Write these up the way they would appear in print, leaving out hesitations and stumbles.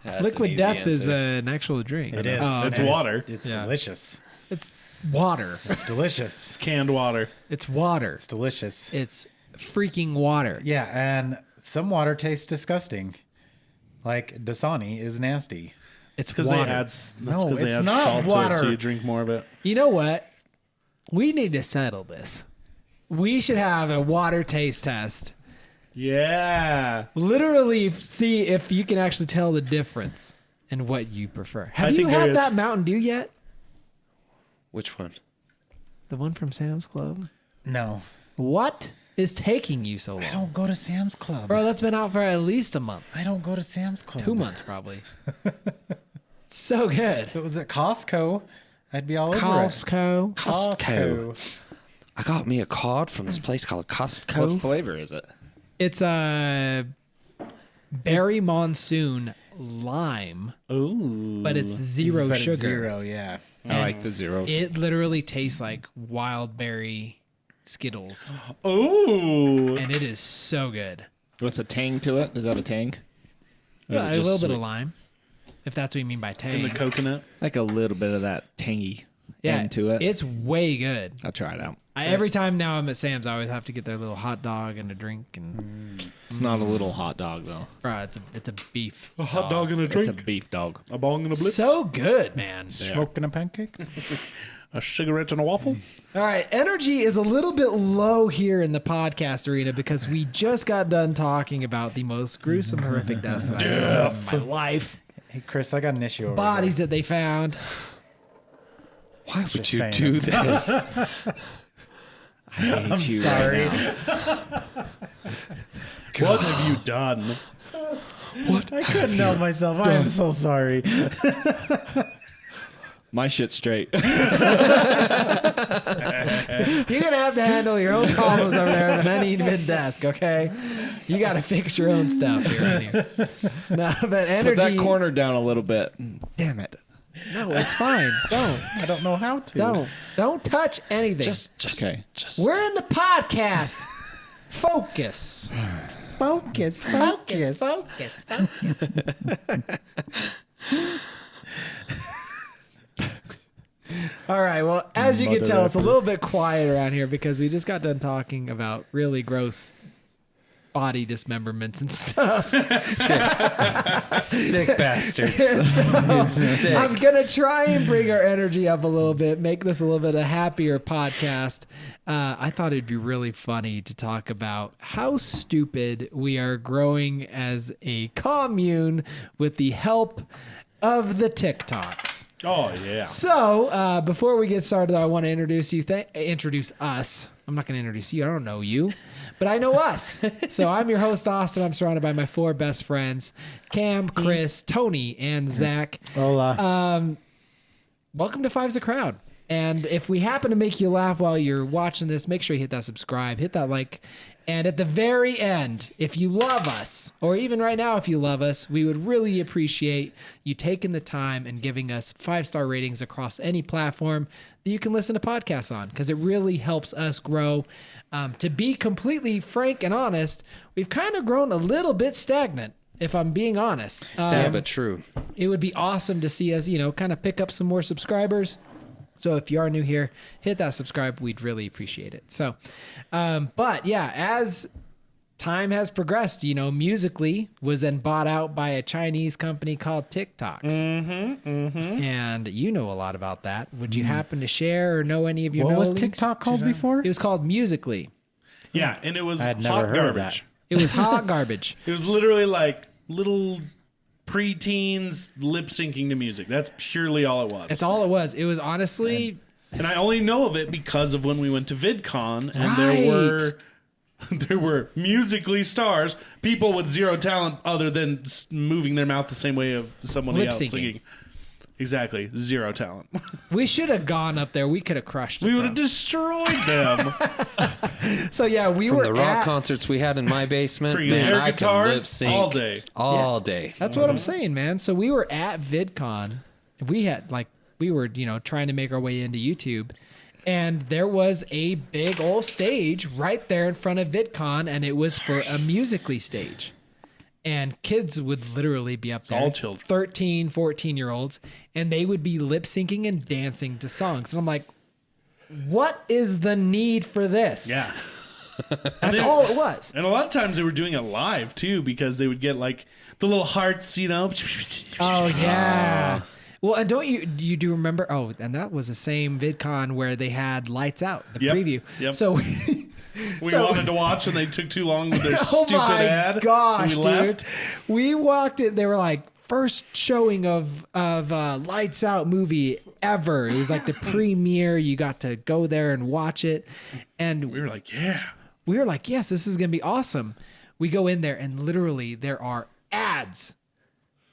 That's Liquid Death answer. is an actual drink. It is. It's water. It's Yeah. delicious. It's water. It's delicious. It's canned water. It's water. It's delicious. It's freaking water. Yeah, and some water tastes disgusting. Like Dasani is nasty. It's Because they water. add, No, they it's add not salt to water. it, so you drink more of it. You know what? We need to settle this. We should have a water taste test. Yeah. Literally see if you can actually tell the difference in what you prefer. Have I you think there had is. that Mountain Dew yet? Which one? The one from Sam's Club? No. What is taking you so I long? don't go to Sam's Club. Bro, that's been out for at least a month. I don't go to Sam's Club. 2 months probably. So good. If it was at Costco, I'd be all over it. Costco. Costco. I got me a card from this place called Costco. What flavor is it? It's a berry monsoon lime, Ooh. but it's zero But it's sugar. Zero, yeah. I like the zeros. It literally tastes like wild berry Skittles, Ooh. and it is so good. With a tang to it? Is that a tang? Or is Yeah, it a just little bit sweet? of lime, if that's what you mean by And tang. the coconut. Like a little bit of that tangy Yeah, end to it. it's way good. I'll try it out. Every time now I'm at Sam's, I always have to get their little hot dog and a drink, and It's not a little hot dog though. bro, it's a beef. A hot dog and a It's drink. a beef dog. A bong and a blitz. So good, man. Smoking a pancake? A cigarette and a waffle. All right, energy is a little bit low here in the podcast arena because we just got done talking about the most gruesome, horrific deaths that I've ever had in my life. Hey, Chris, I got an issue over Bodies that they found. Why would Just you saying, do it's- this? I hate I'm you sorry. right now. What have you done? I couldn't help myself. I am so sorry. My shit's straight. You're gonna have to handle your own problems over there at an uneven desk, okay? You gotta fix your own stuff here. No, but Put energy. that corner down a little bit. Damn it. No, it's fine. Don't. I don't know how to. Don't touch anything. Just Okay. We're in the podcast. Focus. Focus. Focus. Focus. All right. Well, as you can Mother tell, it's a effer. little bit quiet around here because we just got done talking about really gross body dismemberments and stuff. sick bastards. So, I'm gonna try and bring our energy up a little bit, make this a little bit a happier podcast. I thought it'd be really funny to talk about how stupid we are growing as a commune with the help of the TikToks. Oh, yeah. So, before we get started, I want to introduce us. I'm not going to introduce you. I don't know you, but I know us. So, I'm your host, Austin. I'm surrounded by my four best friends, Cam, Chris, Tony, and Zach. Hola. Welcome to Five's a Crowd. And if we happen to make you laugh while you're watching this, make sure you hit that subscribe, hit that like. And at the very end, if you love us, or even right now if you love us, we would really appreciate you taking the time and giving us 5-star ratings across any platform that you can listen to podcasts on, because it really helps us grow. To be completely frank and honest, we've kind of grown a little bit stagnant, if I'm being honest. Sad but true. It would be awesome to see us, kind of pick up some more subscribers. So if you are new here, hit that subscribe. We'd really appreciate it. So, but yeah, as time has progressed, Musically was then bought out by a Chinese company called TikToks. And you know a lot about that. Would you happen to share or know any of your What was knowings? TikTok called before? It was called Musically. Yeah, and it was I had never hot heard of garbage. It was hot garbage. It was literally like little preteens lip syncing to music. That's purely all it was. That's all it was. It was honestly... And I only know of it because of when we went to VidCon, and Right. there were Musically stars, people with zero talent other than moving their mouth the same way of someone Lip else syncing. singing. Exactly, zero talent. We should have gone up there. We could have crushed it. We would bro. have destroyed them. So yeah, we From were the rock at... concerts we had in my basement, Freaking man, air I can lip guitars sync all day. all day. That's what I'm saying, man. So we were at VidCon. We were trying to make our way into YouTube. And there was a big old stage right there in front of VidCon, and it was for a Musically stage. and kids would literally be up there, all children. 13, 14-year-olds, and they would be lip syncing and dancing to songs. And I'm like, what is the need for this? Yeah. That's all it was. And a lot of times they were doing it live too, because they would get like the little hearts, you know. Oh yeah. Well, and don't you do remember? Oh, and that was the same VidCon where they had Lights Out, the Yep, preview. yep. So We wanted to watch, and they took too long with their oh stupid my ad. gosh, we dude! left. We walked in. They were like first showing of Lights Out movie ever. It was like the premiere. You got to go there and watch it, and We were like, yeah. we were like, yes, this is gonna be awesome. We go in there, and literally there are ads,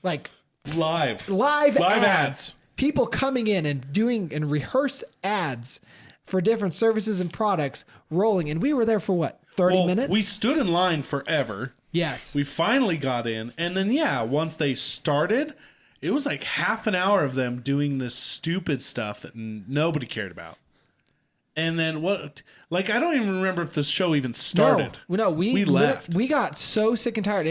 like Live ads. People coming in and doing and rehearsed ads for different services and products rolling. And we were there for what, 30 minutes? We stood in line forever. Yes. We finally got in. And then, once they started, it was like half an hour of them doing this stupid stuff that nobody cared about. And then I don't even remember if the show even started. No, we left. We got so sick and tired.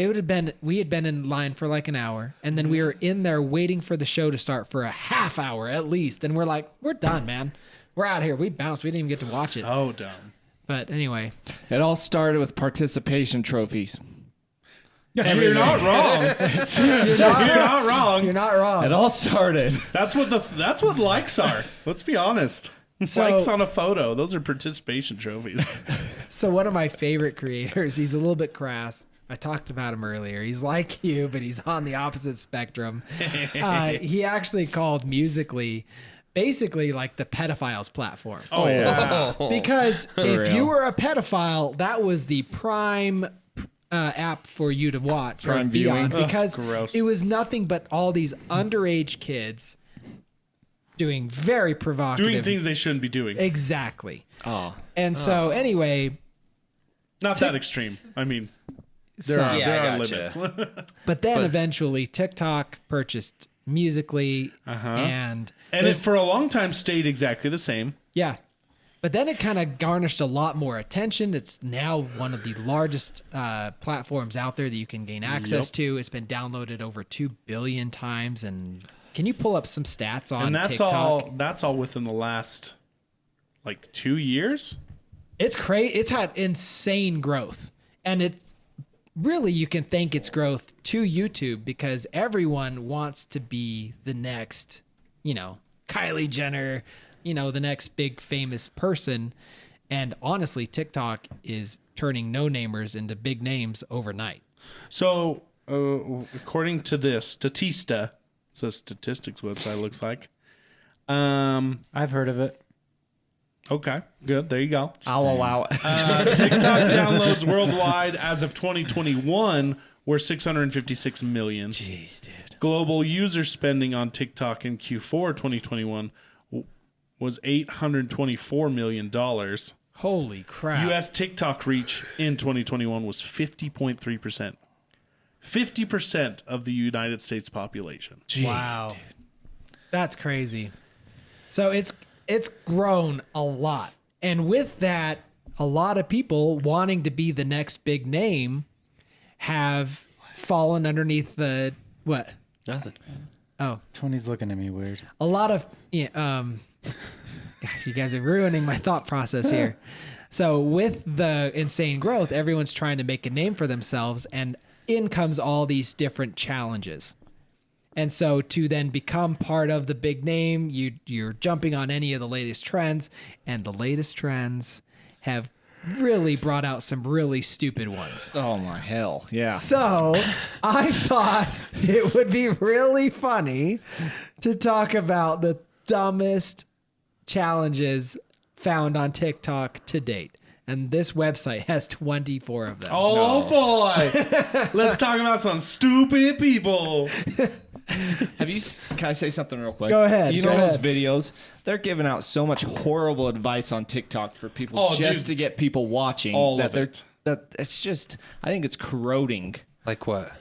We had been in line for like an hour, and then we were in there waiting for the show to start for a half hour at least. And we're like, we're done, man. We're out of here. We bounced. We didn't even get to watch it. So dumb. But anyway, It all started with participation trophies. You're not wrong. You're not wrong. you're not wrong. It all started. That's what likes are. Let's be honest. So- Likes on a photo. Those are participation trophies. So one of my favorite creators, he's a little bit crass. I talked about him earlier. He's like you, but he's on the opposite spectrum. He actually called Musical.ly basically like the pedophiles platform. Oh yeah. Because if real. you were a pedophile, that was the prime app for you to watch or Prime be on, viewing. because gross. it was nothing but all these underage kids doing very provocative Doing things they shouldn't be doing. Exactly. Oh. And so anyway, Not that extreme. I mean, there so- are, Yeah, there I are gotcha. limits. but then eventually TikTok purchased Musical.ly and And it for a long time stayed exactly the same. yeah. But then it kind of garnished a lot more attention. It's now one of the largest platforms out there that you can gain access to. It's been downloaded over 2 billion times. And can you pull up some stats on And that's TikTok? that's all within the last like 2 years. It's crazy. It's had insane growth. And it really, you can thank its growth to YouTube because everyone wants to be the next, Kylie Jenner, the next big famous person. And honestly, TikTok is turning no-namers into big names overnight. So, according to this, Statista, it's a statistics website, looks like. I've heard of it. Okay, good. There you go. I'll allow it. TikTok downloads worldwide as of 2021 were 656 million. Jeez, dude. Global user spending on TikTok in Q4 2021 was $824 million. Holy crap. U.S. TikTok reach in 2021 was 50.3%. 50% of the United States population. Jeez, Wow. dude. That's crazy. So it's grown a lot. And with that, a lot of people wanting to be the next big name have fallen underneath the what? Nothing. Oh, Tony's looking at me weird. a lot of gosh, you guys are ruining my thought process here. So with the insane growth, everyone's trying to make a name for themselves, and in comes all these different challenges. And so to then become part of the big name, you're jumping on any of the latest trends, and the latest trends have really brought out some really stupid ones. Oh my hell. Yeah. So I thought it would be really funny to talk about the dumbest challenges found on TikTok to date. And this website has 24 of them. Oh boy. Let's talk about some stupid people. Can I say something real quick? Go ahead, You go know those ahead. videos? They're giving out so much horrible advice on TikTok for people Oh, just dude. to get people watching. All that of they're it. that it's just I think it's corroding. Like what?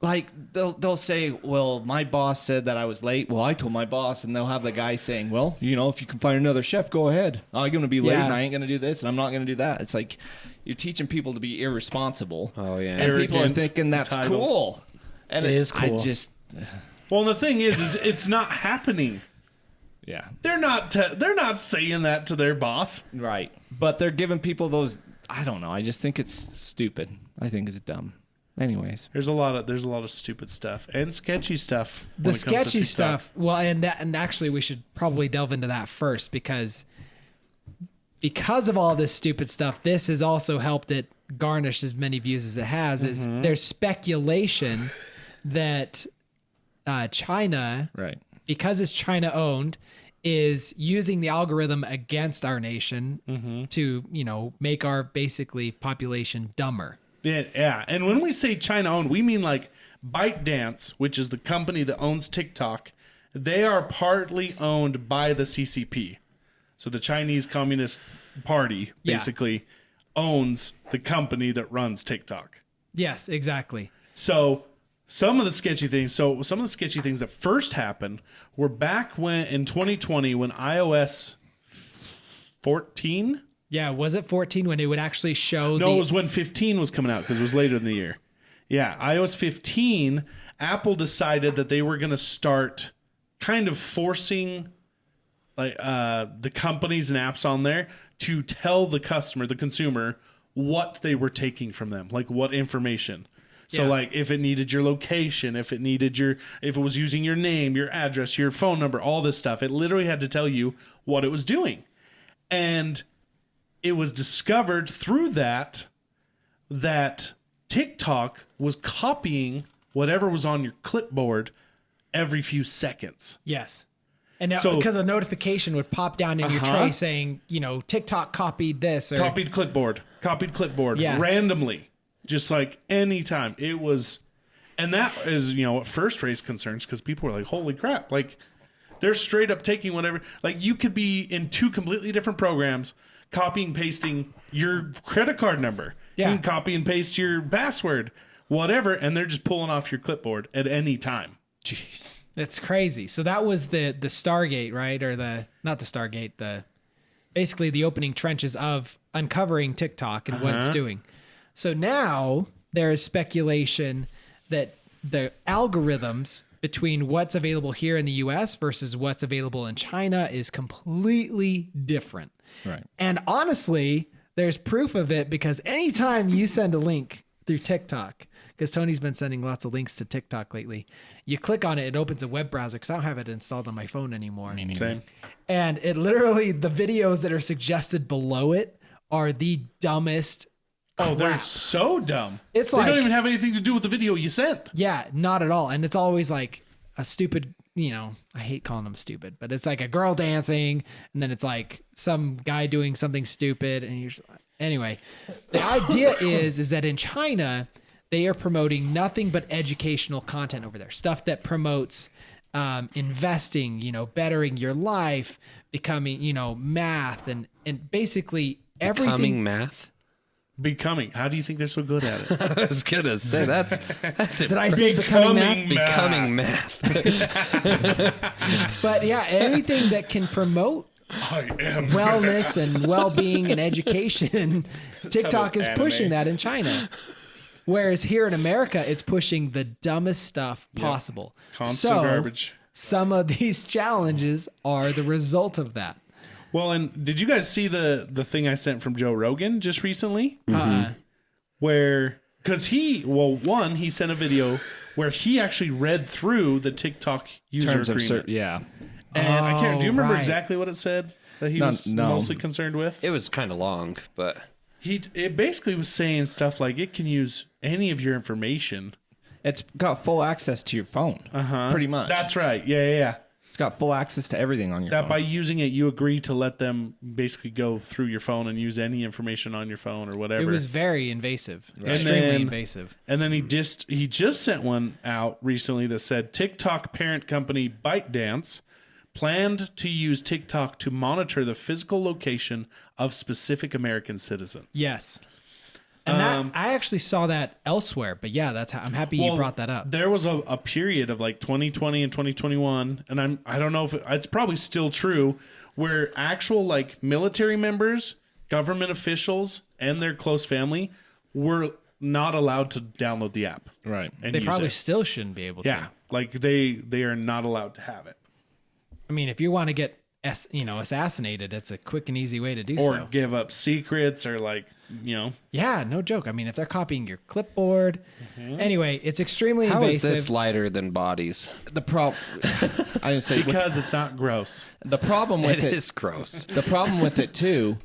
like they'll say, well, my boss said that I was late. Well, I told my boss, and they'll have the guy saying, well, if you can find another chef, go ahead. I'm going to be late, and I ain't going to do this, and I'm not going to do that. It's like you're teaching people to be irresponsible. Oh, yeah. And people are thinking that's entitled. Cool. And It is cool. Well, and the thing is it's not happening. Yeah. They're not saying that to their boss. Right. But they're giving people those, I don't know. I just think it's stupid. I think it's dumb. Anyways. There's a lot of stupid stuff and sketchy stuff. The when it comes to sketchy TikTok. stuff. Well, and actually we should probably delve into that first because of all this stupid stuff, this has also helped it garnish as many views as it has. Is there's speculation that China, Right. because it's China owned, is using the algorithm against our nation to, make our basically population dumber. Yeah. And when we say China owned, we mean like ByteDance, which is the company that owns TikTok. They are partly owned by the CCP. So the Chinese Communist Party basically owns the company that runs TikTok. Yes, exactly. So some of the sketchy things that first happened were back in 2020 when iOS 14. Yeah, was it 14 when it would actually show No, it was when 15 was coming out because it was later in the year. Yeah, iOS 15, Apple decided that they were going to start kind of forcing like the companies and apps on there to tell the consumer, what they were taking from them, like what information. So like if it needed your location, if it was using your name, your address, your phone number, all this stuff, it literally had to tell you what it was doing. And it was discovered through that TikTok was copying whatever was on your clipboard every few seconds. Yes. And now, So- because a notification would pop down in your tray saying, TikTok copied this or Copied clipboard Yeah. randomly, just like anytime. It was, and that is, what first raised concerns because people were like, holy crap, like they're straight up taking whatever, like you could be in two completely different programs, copying, pasting your credit card number. Yeah. You can copy and paste your password, whatever, and they're just pulling off your clipboard at any time. Jeez. That's crazy. So that was the Stargate, right? Or not the Stargate, basically the opening trenches of uncovering TikTok and what it's doing. So now there is speculation that the algorithms between what's available here in the US versus what's available in China is completely different. Right. And honestly, there's proof of it because anytime you send a link through TikTok, because Tony's been sending lots of links to TikTok lately, you click on it, it opens a web browser because I don't have it installed on my phone anymore. Same. And it literally, the videos that are suggested below it are the dumbest. Oh, they're crap. so dumb. It's they like- don't even have anything to do with the video you sent. Yeah, not at all. And it's always like a stupid, I hate calling them stupid, but it's like a girl dancing and then it's like some guy doing something stupid. And anyway, the idea is that in China, they are promoting nothing but educational content over there. Stuff that promotes investing, bettering your life, becoming, math and basically everything. Becoming math? Becoming. How do you think they're so good at it? I was going to say, that's Did I say becoming math? becoming math. But yeah, anything that can promote I am. wellness and well-being and education, TikTok is anime. pushing that in China. Whereas here in America, it's pushing the dumbest stuff possible. Constant garbage. Some of these challenges are the result of that. Well, and did you guys see the thing I sent from Joe Rogan just recently? Where, because he sent a video where he actually read through the TikTok user agreement. Yeah. And I can't, do you remember right. exactly what it said that he No, was no. mostly concerned with? It was kind of long, but It basically was saying stuff like it can use any of your information. It's got full access to your phone. Pretty much. That's right. Yeah. It's got full access to everything on your That phone. by using it, you agree to let them basically go through your phone and use any information on your phone or whatever. It was very invasive, extremely then- invasive. And then he just sent one out recently that said TikTok parent company ByteDance planned to use TikTok to monitor the physical location of specific American citizens. Yes. And that I actually saw that elsewhere, but yeah, that's how I'm happy you brought that up. There was a period of like 2020 and 2021, and I don't know if it's probably still true, where actual like military members, government officials, and their close family were not allowed to download the app. Right. And They use probably it. still shouldn't be able to. Yeah, like they are not allowed to have it I mean, if you want to get assassinated, it's a quick and easy way to do or so. give up secrets or like Yeah, no joke. I mean, if they're copying your clipboard. Anyway, it's extremely How is invasive. this lighter than bodies? The problem, I would say, because it's not gross. the problem with It it is gross. The problem with it too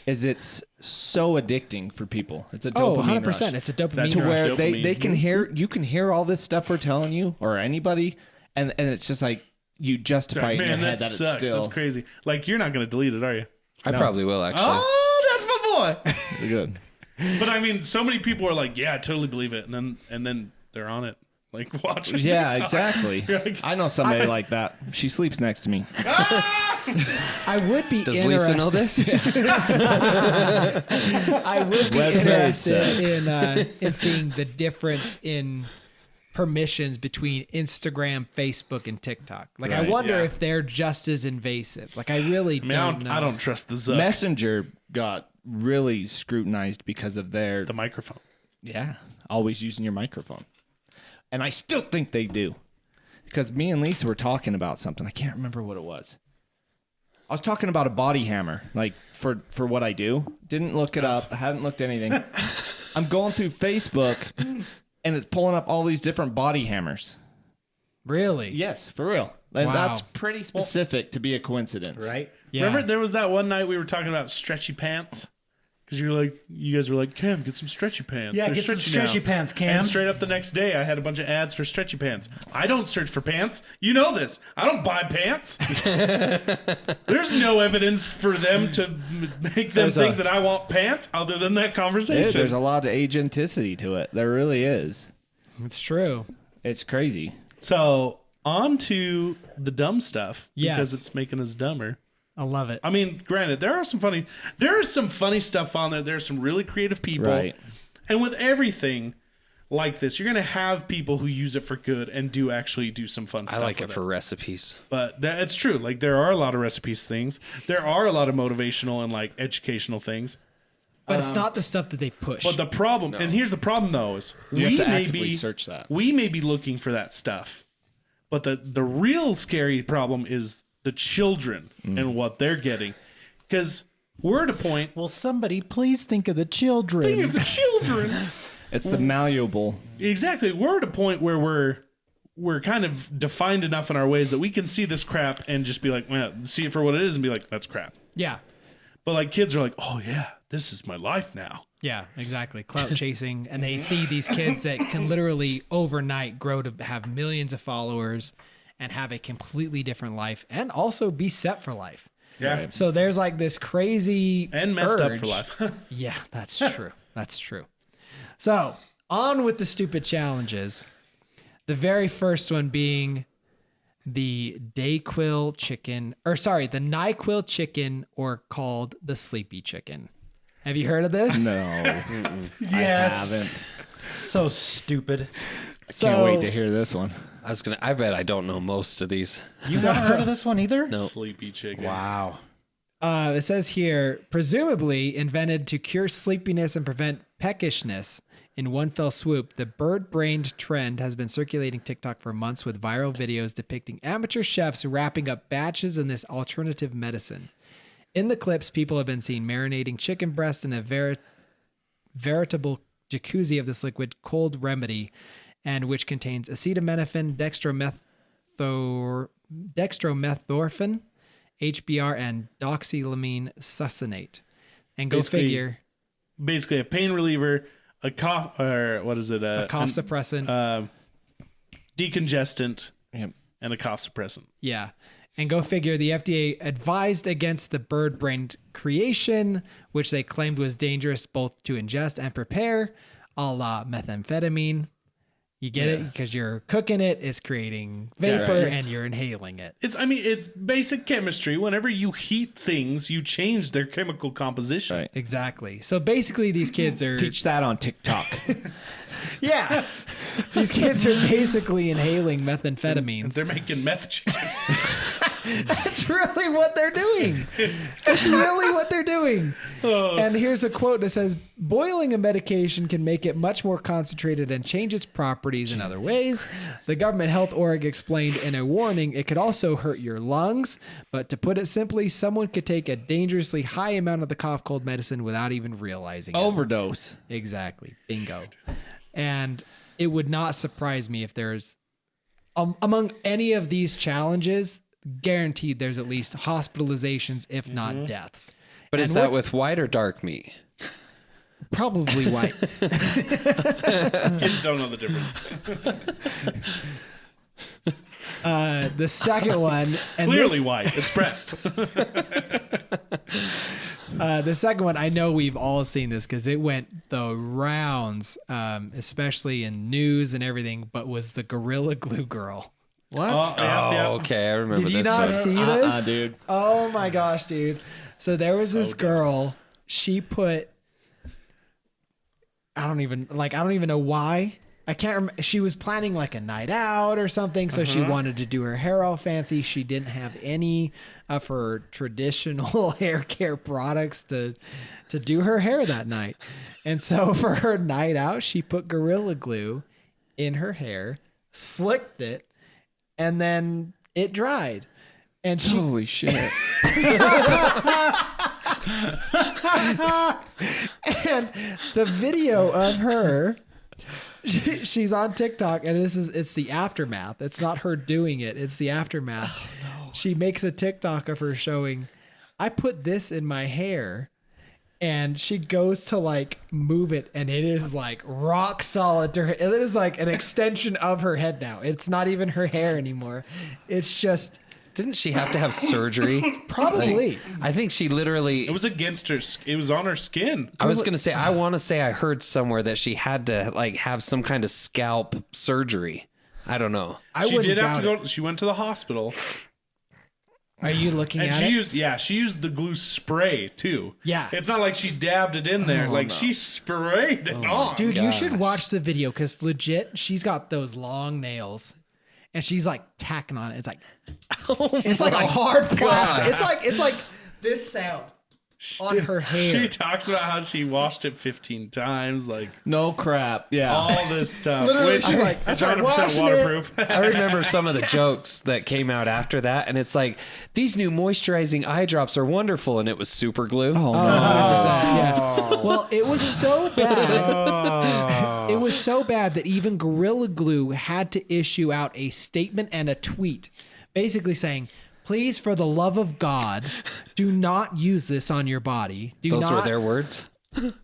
is it's so addicting for people. It's a Oh, dopamine 100%. rush. It's a dopamine That's To rush. where Dopamine. they can hear, you can hear all this stuff we're telling you or anybody, and it's just like you justify it in your Man, head that that sucks. it's still That's crazy. Like you're not going to delete it, are you? I probably will actually. Oh, that's my boy. good. But I mean, so many people are like, "Yeah, I totally believe it," and then they're on it, like watching. Yeah, TikTok. exactly. You're like, I know somebody like that. She sleeps next to me. I would be Does interested. Lisa know this? I would be Well played, interested in seeing the difference in permissions between Instagram, Facebook, and TikTok. Like, I Right, wonder yeah. if they're just as invasive. Like, I really I mean, don't know. I don't trust the Zuck, Messenger got really scrutinized because of their the microphone. always using your microphone. And I still think they do. Because me and Lisa were talking about something. I can't remember what it was. I was talking about a body hammer, like for what I do. Didn't look it up. I haven't looked at anything. I'm going through Facebook and it's pulling up all these different body hammers. Really? Yes, for real. And Wow. that's pretty specific to be a coincidence. Right? Yeah. Remember, there was that one night we were talking about stretchy pants. Because you guys were like, Cam, get some stretchy pants. Yeah, They're get some stretchy stretchy now." pants, Cam. And straight up the next day, I had a bunch of ads for stretchy pants. I don't search for pants. You know this. I don't buy pants. There's no evidence for them to make them think that I want pants other than that conversation. There's a lot of agenticity to it. There really is. It's true. It's crazy. So, on to the dumb stuff. Because Yes. it's making us dumber. I love it. I mean, granted, there is some funny stuff on there. There's some really creative people. Right. And with everything like this, you're going to have people who use it for good and do actually do some fun I stuff. like it with for recipes. But it's true. Like, there are a lot of recipes things. There are a lot of motivational and like educational things. But it's not the stuff that they push. But the problem, and here's the problem though, is You have we to may actively be search that. we may be looking for that stuff, but the real scary problem is the children and what they're getting, because we're at a point. Will somebody please think of the children? Think of the children. It's the malleable. Exactly. We're at a point where we're kind of defined enough in our ways that we can see this crap and just be like, well, see it for what it is and be like, that's crap. yeah. But like kids are like, oh yeah, this is my life now. Yeah, exactly. Clout chasing. And they see these kids that can literally overnight grow to have millions of followers and have a completely different life and also be set for life. Yeah. Right. So there's like this crazy And messed up urge. for life. Yeah, that's true. That's true. So on with the stupid challenges. The very first one being the Dayquil chicken, or sorry, the NyQuil chicken, or called the sleepy chicken. Have you heard of this? No. Yes. I haven't. So stupid. Can't wait to hear this one. I bet I don't know most of these. You haven't heard of this one either? No. Sleepy chicken. Wow. It says here, presumably invented to cure sleepiness and prevent peckishness in one fell swoop, the bird-brained trend has been circulating TikTok for months with viral videos depicting amateur chefs wrapping up batches in this alternative medicine. In the clips, people have been seen marinating chicken breast in a veritable jacuzzi of this liquid cold remedy, and which contains acetaminophen, dextromethorphan, HBr, and doxylamine succinate. And go Basically, figure, Basically, a pain reliever, a cough, or what is it? a cough suppressant. Decongestant, Yep. and a cough suppressant. Yeah. And go figure, the FDA advised against the bird brain creation, which they claimed was dangerous both to ingest and prepare, a la methamphetamine. You get it? Because you're cooking it, it's creating vapor, right. and you're inhaling it. It's basic chemistry. Whenever you heat things, you change their chemical composition. Right. Exactly. So basically, these kids are Teach that on TikTok. yeah. These kids are basically inhaling methamphetamines. They're making meth chicken. That's really what they're doing. That's really what they're doing. And here's a quote that says, boiling a medication can make it much more concentrated and change its properties in other ways. The government health org explained in a warning, it could also hurt your lungs. But to put it simply, someone could take a dangerously high amount of the cough cold medicine without even realizing it. Overdose. Exactly. Bingo. And it would not surprise me if there's, among any of these challenges, guaranteed there's at least hospitalizations, if not deaths. But is that with white or dark meat? Probably white. Kids don't know the difference. The second one, and Clearly white. It's breast. the second one, I know we've all seen this because it went the rounds, especially in news and everything, but was the Gorilla Glue girl. What? Okay, I remember Did you this not one. see this? Dude. Oh my gosh, dude. So there was this girl, she put, I don't even know why. I can't remember. She was planning like a night out or something. So she wanted to do her hair all fancy. She didn't have any of her traditional hair care products to do her hair that night. And so for her night out, she put Gorilla Glue in her hair, slicked it, and then it dried. And she Holy shit. and the video of her, she's on TikTok, and it's the aftermath. It's not her doing it. It's the aftermath. Oh, no. She makes a TikTok of her showing, I put this in my hair, and she goes to like move it, and it is like rock solid to her. It is like an extension of her head now. It's not even her hair anymore. It's just... Didn't she have to have surgery? Probably. Like, I think she literally... It was against her. It was on her skin. I was going to say, I want to say I heard somewhere that she had to like have some kind of scalp surgery. I don't know. She did have to go. She went to the hospital. Are you looking And at she it? used the glue spray too. Yeah. It's not like she dabbed it in there. She sprayed it on. Dude, you should watch the video because legit, she's got those long nails, and she's like tacking on it. It's like, it's like a hard plastic. It's like this sound on her hair. She talks about how she washed it 15 times, like No crap. Yeah. all this stuff. Literally, which she's like, I it's tried 100% washing waterproof. I remember some of the jokes that came out after that, and it's like, these new moisturizing eye drops are wonderful, and it was super glue. Oh, 100%. Yeah. Well, it was so bad. It was so bad that even Gorilla Glue had to issue out a statement and a tweet basically saying, please, for the love of God, do not use this on your body. Those were their words.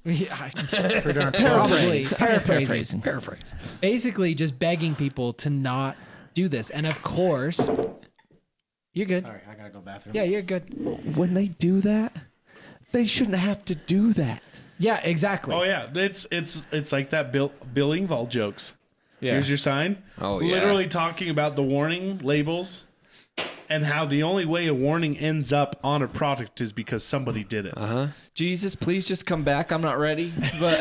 Yeah, Paraphrasing. Paraphrase. Basically, just begging people to not do this. And of course, you're good. Sorry, I gotta go bathroom. Yeah, you're good. When they do that, they shouldn't have to do that. Yeah, exactly. Oh yeah, it's like that Bill Engvall jokes. Yeah. Here's your sign. Oh, yeah. Literally talking about the warning labels and how the only way a warning ends up on a product is because somebody did it. Jesus, please just come back. I'm not ready, but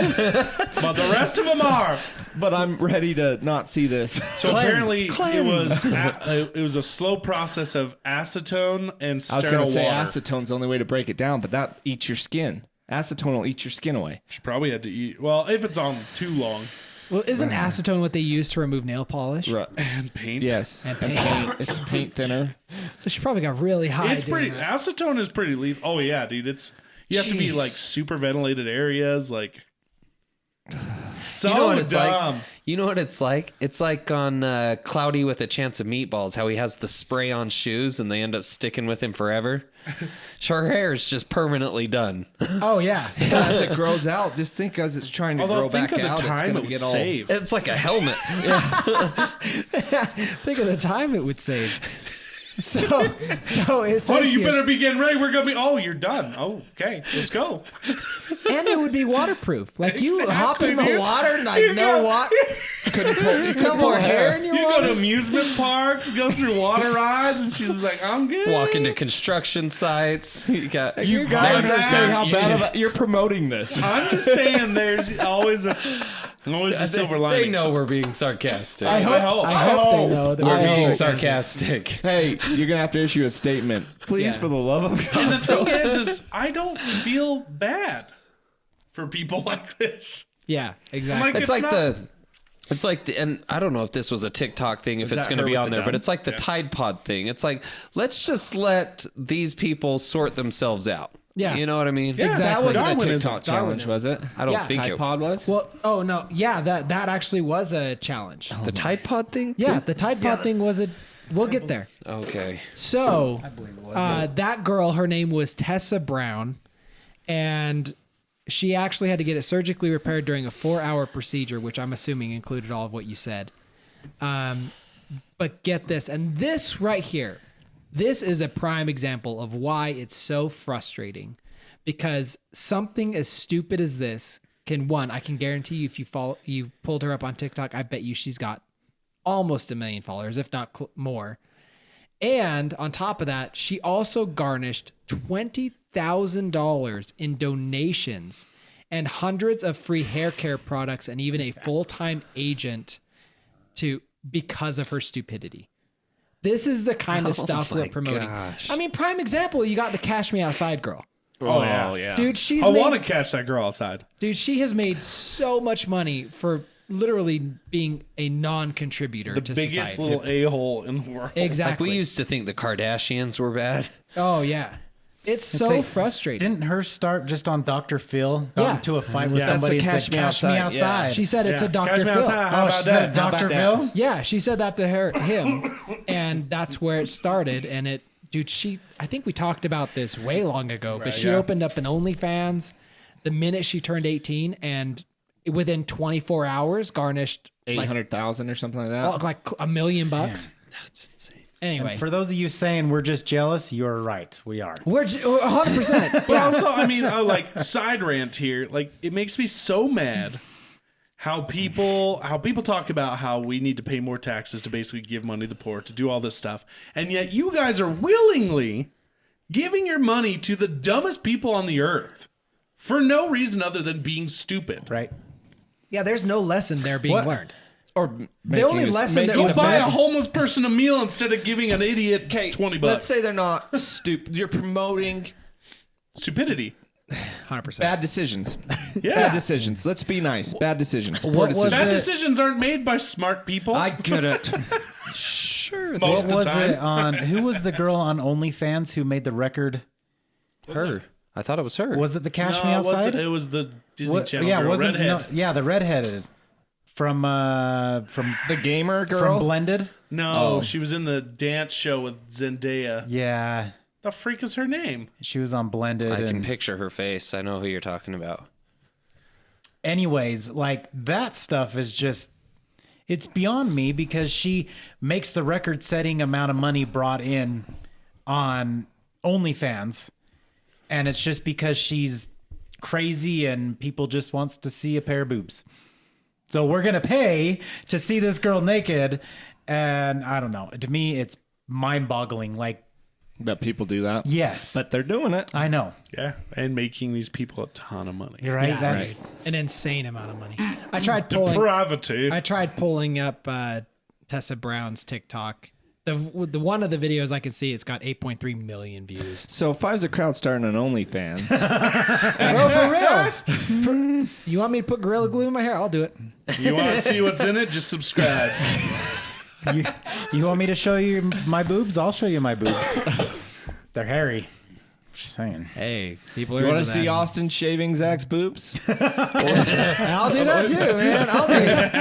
But the rest of them are. I'm ready to not see this. So apparently it was a slow process of acetone and I was sterile going to say water. acetone's the only way to break it down, but that eats your skin. Acetone will eat your skin away. She probably had to eat. Well, if it's on too long. Well, isn't acetone what they use to remove nail polish? Right. And paint. Yes. And And paint. It's paint thinner. So she probably got really high. It's doing pretty. that. Acetone is pretty lethal. Oh yeah, dude. You have to be Jeez. like super ventilated areas, like. So You know what it's dumb. like? You know what it's like? It's like on Cloudy with a Chance of Meatballs, how he has the spray-on shoes and they end up sticking with him forever. Her hair is just permanently done. Oh yeah. As it grows out, just think as it's trying to Although grow think back of the out, it's time going it to would get all... save. It's like a helmet. Think of the time it would save. So it says Honey, you here- better be getting ready. We're gonna be. Oh, you're done. Oh, okay. Let's go. And it would be waterproof. Like you hop in the dude. water and like no water. Couldn't pull, you No couldn't more pull hair in your You go water. to amusement parks, go through water rides, and she's like, "I'm good." Walk into construction sites. You got You guys are saying how You- bad of a, you're promoting this. I'm just saying, there's always a silver lining. They know we're being sarcastic. I hope they know that we're we're being sarcastic. sarcastic. Hey, you're gonna have to issue a statement, please, Yeah. for the love of God. And the thing is I don't feel bad for people like this. Yeah, exactly. Like, It's like the, and I don't know if this was a TikTok thing, if Is it's that going to her be with on the there, but gun? it's like the Tide Pod thing. It's like, let's just let these people sort themselves out. Yeah. You know what I mean? Yeah, Exactly. That wasn't a Darwinism. TikTok challenge, was it? I don't Yeah. think Tide it Pod was? Well, oh no, yeah, that actually was a challenge. The Tide Pod thing? Yeah, the Tide Pod thing was a. We'll get there. Okay. So, believe it was. that girl, her name was Tessa Brown, and she actually had to get it surgically repaired during a 4-hour procedure, which I'm assuming included all of what you said. But get this, and this right here, this is a prime example of why it's so frustrating, because something as stupid as this I can guarantee you, if you pulled her up on TikTok, I bet you she's got almost 1 million followers, if not more. And on top of that, she also garnished $20,000 in donations and hundreds of free hair care products and even a full-time agent because of her stupidity. This is the kind of stuff my we're promoting. gosh. I mean, prime example, you got the Cash Me Outside girl. Oh, yeah. Dude, she I want to catch that girl outside. has made so much money for literally being a non-contributor The to biggest society. little a-hole in the world. Exactly. Like we used to think the Kardashians were bad. Oh yeah, it's so like, frustrating. Didn't her start just on Dr. Phil? Got Yeah. into a fight with Yeah. somebody and That's said, a "Cash me outside." She said it to Yeah. Dr. Catch me Phil. outside. How Oh, about she said that? How Dr. about Phil? that? Yeah, she said that to him, and that's where it started. And I think we talked about this way long ago, but she yeah. opened up an OnlyFans the minute she turned 18, and within 24 hours garnished like 800,000 or something like that. $1 million. That's insane. Anyway, For those of you saying we're just jealous, you're right. We are. we're 100%. But Yeah. also, I mean, side rant here. Like, it makes me so mad how people talk about how we need to pay more taxes to basically give money to the poor, to do all this stuff, and yet you guys are willingly giving your money to the dumbest people on the earth for no reason other than being stupid. Right. Yeah, there's no lesson there being What? learned. Or The only lesson that Go was buy a made- homeless person a meal instead of giving an idiot $20. Let's say they're not stupid. You're promoting stupidity. 100%. bad decisions. Yeah. Bad decisions. Let's be nice. Bad decisions. Poor What was decisions. Bad it? decisions aren't made by smart people. I get it. Sure. Most What of the was time. it on? Who was the girl on OnlyFans who made the record? Her. I thought it was her. Was it the Cash No, Me it wasn't. Outside? It was the Disney What- Channel yeah, girl, wasn't redhead. the redheaded from The gamer girl. from Blended. No, Oh. she was in the dance show with Zendaya. Yeah, The freak is her name? she was on Blended. I can and picture her face. I know who you're talking about. anyways, like that stuff is just it's beyond me because she makes the record-setting amount of money brought in on OnlyFans, and it's just because she's crazy and people just wants to see a pair of boobs. So we're gonna pay to see this girl naked, and I don't know. To me, it's mind-boggling. Like, That people do that. yes, But they're doing it. I know. Yeah, and making these people a ton of money. You're right. Yeah, That's an insane amount of money. I tried pulling up Tessa Brown's TikTok. The one of the videos I can see, it's got 8.3 million views. So Five's a crowd starting an OnlyFans. Bro, for real. You want me to put Gorilla Glue in my hair? I'll do it. You want to see what's in it? Just subscribe. you want me to show you my boobs? I'll show you my boobs. They're hairy. Just saying. Hey, people You want to see Austin shaving Zach's boobs? I'll do that too, man. I'll do it.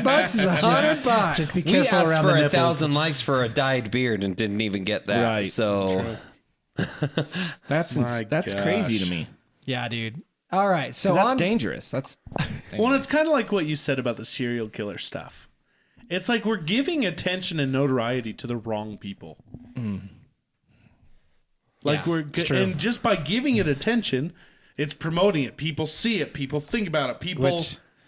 $100 is $100. Just be We careful asked around for the 1,000 nipples. likes for a dyed beard and didn't even get that. Right. So That's My crazy to gosh. me. Yeah, dude. All right, so That's on. dangerous. That's Well, it's kind of like what you said about the serial killer stuff. It's like we're giving attention and notoriety to the wrong people. Like Yeah, and just by giving it attention, It's promoting it. People see it. People think about it. People.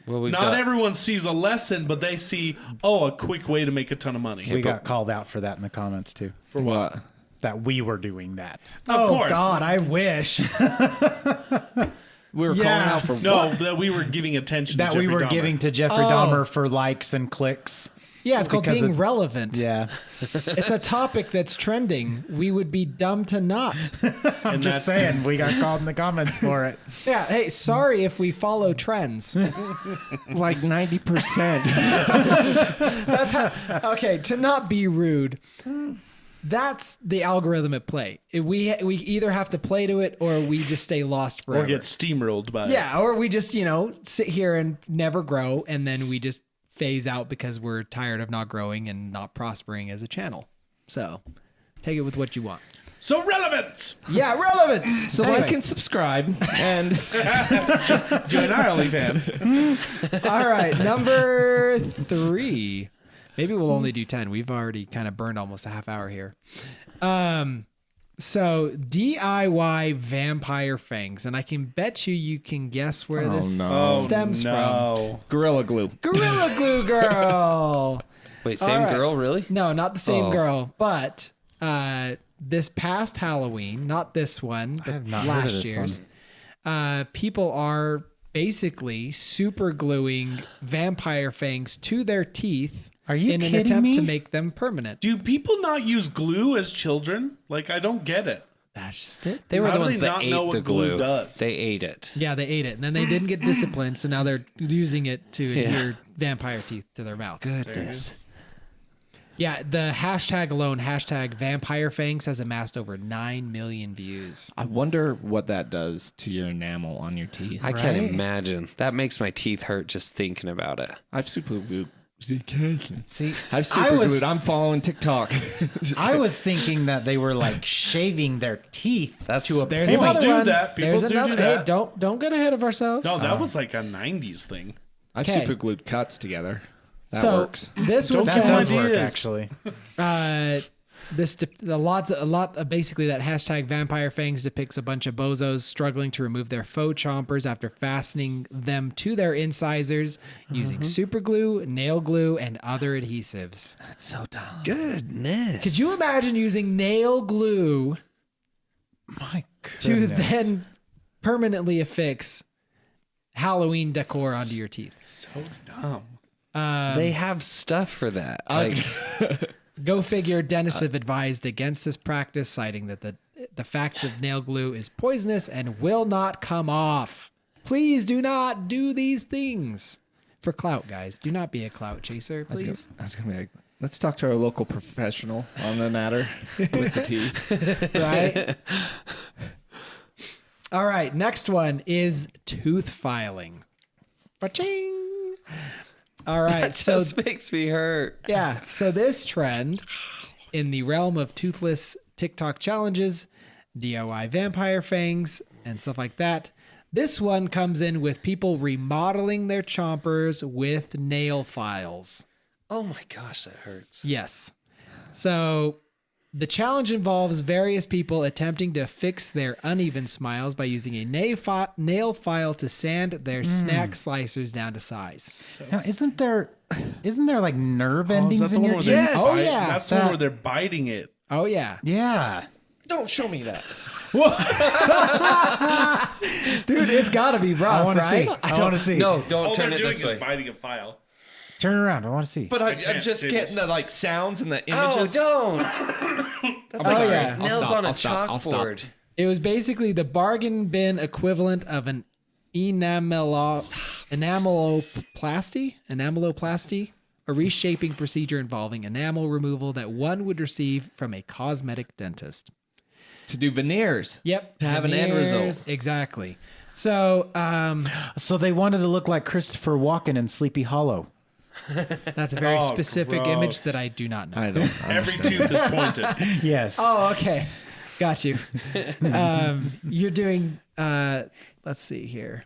Well, Not everyone sees a lesson, but they see, a quick way to make a ton of money. We got called out for that in the comments too. For what? That we were doing that. Of course. God, I wish. We were calling out for No, that we were giving attention That to we Jeffrey were Dahmer. giving to Jeffrey Dahmer for likes and clicks. Yeah, it's called Because being it- relevant. Yeah. It's a topic that's trending. We would be dumb to not. I'm just saying, we got called in the comments for it. Yeah, hey, sorry if we follow trends. like 90%. That's how. Okay, to not be rude. That's the algorithm at play. We either have to play to it or we just stay lost forever. Or get steamrolled by it. Yeah, or we just, sit here and never grow, and then we just phase out because we're tired of not growing and not prospering as a channel. So take it with what you want. So relevance! Yeah, relevance. So like and subscribe and Join our OnlyFans. All right, number 3. Maybe we'll only do 10. We've already kind of burned almost a half hour here. So DIY vampire fangs, and I can bet you can guess where this stems from. Gorilla Glue. Gorilla Glue Girl. Wait, same right. girl, really? No, not the same Oh. girl, but this past Halloween, not this one, but have not heard of last this year's, people are basically super gluing vampire fangs to their teeth Are you in an kidding attempt me? to make them permanent. Do people not use glue as children? Like, I don't get it. That's just it. They were How the do ones they that not ate know the what glue glue. does? They ate it. Yeah, they ate it, and then they didn't get disciplined, so now they're using it to adhere vampire teeth to their mouth. Goodness. Yeah, the hashtag alone, hashtag vampire fangs, has amassed over 9 million views. I wonder what that does to your enamel on your teeth. I can't Right? imagine. That makes my teeth hurt just thinking about it. I've super glued. See, I've super glued. I'm following TikTok. I was thinking that they were like shaving their teeth That's to a There's People another do one. that. People There's do another. do that. Hey, don't get ahead of ourselves. No, that was like a 90s thing. I've Okay. super glued cuts together. That so works. this one Don't That Some does work, ideas. actually. a lot of basically that hashtag vampire fangs depicts a bunch of bozos struggling to remove their faux chompers after fastening them to their incisors using super glue, nail glue, and other adhesives. That's so dumb. Goodness. Could you imagine using nail glue My to goodness. then permanently affix Halloween decor onto your teeth? So dumb. They have stuff for that. was- Like, Go figure, dentists have advised against this practice, citing that the fact that nail glue is poisonous and will not come off. Please do not do these things. For clout, guys. Do not be a clout chaser, please. I was gonna be like, let's talk to our local professional on the matter with the teeth. Right? All right, next one is tooth filing. Ba-ching! All right, that so just makes me hurt. yeah, so this trend in the realm of toothless TikTok challenges, DIY vampire fangs, and stuff like that. This one comes in with people remodeling their chompers with nail files. Oh my gosh, that hurts. Yes. So the challenge involves various people attempting to fix their uneven smiles by using a nail file to sand their snack slicers down to size. Now, isn't there like nerve Oh, is endings that the in one your where teeth? they're Yes. Oh, bite- yeah. That's the one where they're biting it. Oh, yeah. Yeah. Don't show me that. Dude, it's got to be rough, I want to right? see. I want to see. No, don't All turn they're it doing this is way. biting a file. Turn around. I want to see. But I'm can't just do getting this. the sounds and the Oh, images. don't. That's Oh, like yeah. nails I'll on a stop. I'll stop. chalkboard. It was basically the bargain bin equivalent of an enameloplasty, a reshaping procedure involving enamel removal that one would receive from a cosmetic dentist. To do veneers. Yep. To have an end veneers, result. Exactly. So So they wanted to look like Christopher Walken in Sleepy Hollow. that's a very Oh, specific gross. image that I do not know. I don't. Every tooth is pointed. Yes. Oh, okay. Got you. You're doing, let's see here.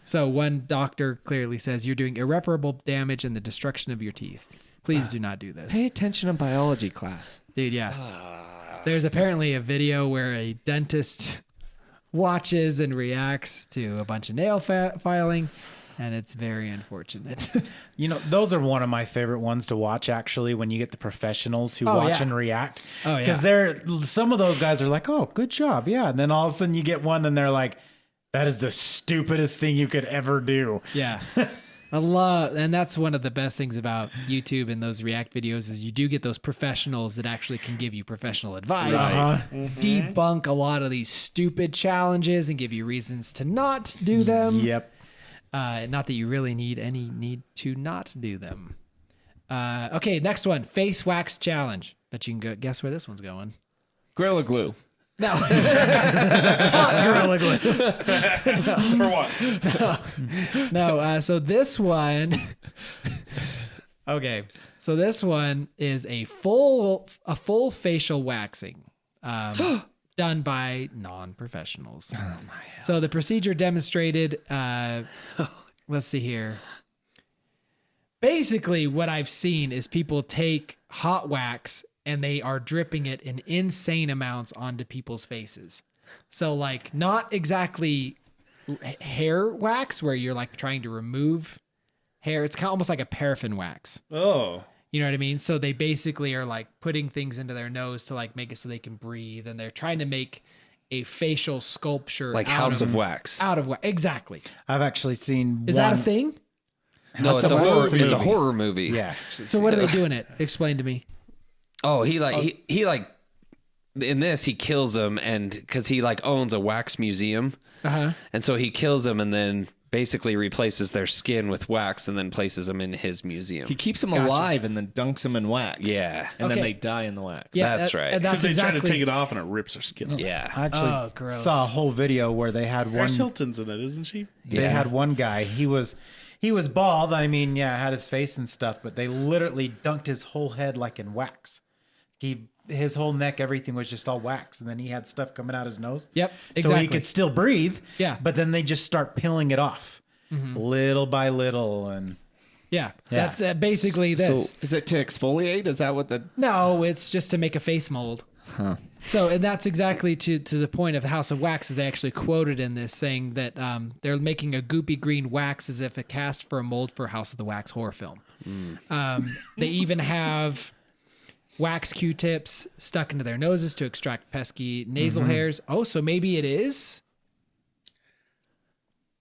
So one doctor clearly says you're doing irreparable damage and the destruction of your teeth. Please do not do this. Pay attention in biology class. Dude, yeah. There's apparently a video where a dentist watches and reacts to a bunch of nail filing, and it's very unfortunate. You know, those are one of my favorite ones to watch, actually, when you get the professionals who Oh, watch yeah. and react. Oh, yeah. Because some of those guys are like, oh, good job. Yeah. And then all of a sudden you get one and they're like, that is the stupidest thing you could ever do. Yeah. And that's one of the best things about YouTube and those React videos is you do get those professionals that actually can give you professional advice, debunk a lot of these stupid challenges and give you reasons to not do them. Yep. Not that you really need any need to not do them. Okay, next one, face wax challenge. Bet you can guess where this one's going. Gorilla Glue. No. Hot Gorilla Glue. For what? No, so this one. Okay, so this one is a full facial waxing, done by non-professionals. Oh my! So the procedure demonstrated. Let's see here. Basically, what I've seen is people take hot wax and they are dripping it in insane amounts onto people's faces. So, like, not exactly hair wax where you're like trying to remove hair. It's kind of almost like a paraffin wax. Oh. You know what I mean? So they basically are like putting things into their nose to like make it so they can breathe, and they're trying to make a facial sculpture Like House of Wax. Out of wax. Exactly. I've actually seen Is that a thing? No, it's a Wax horror. movie. It's a horror movie. Yeah. So what are they doing it? Explain to me. Oh, he in this he kills him, and because he like owns a wax museum, and so he kills him and then basically replaces their skin with wax and then places them in his museum. He keeps them alive and then dunks them in wax. Yeah. And then Okay. they die in the wax. Yeah, That's right. And that's Because they try to exactly. take it off and it rips their skin off. Yeah. I actually Oh, gross. saw a whole video where they had one. Paris Hilton's in it, isn't she? They had one guy. He was bald. I mean, yeah, had his face and stuff, but they literally dunked his whole head like in wax. His whole neck, everything was just all wax, and then he had stuff coming out his nose. Yep, So exactly. he could still breathe. Yeah. But then they just start peeling it off, little by little, and Yeah, Yeah. that's basically this. So is it to exfoliate? Is that what the... No, it's just to make a face mold. So, and that's exactly to the point of House of Wax, is they actually quoted in this saying that they're making a goopy green wax as if it cast for a mold for House of the Wax horror film. They even have wax Q-tips stuck into their noses to extract pesky nasal hairs. Oh, so maybe it is?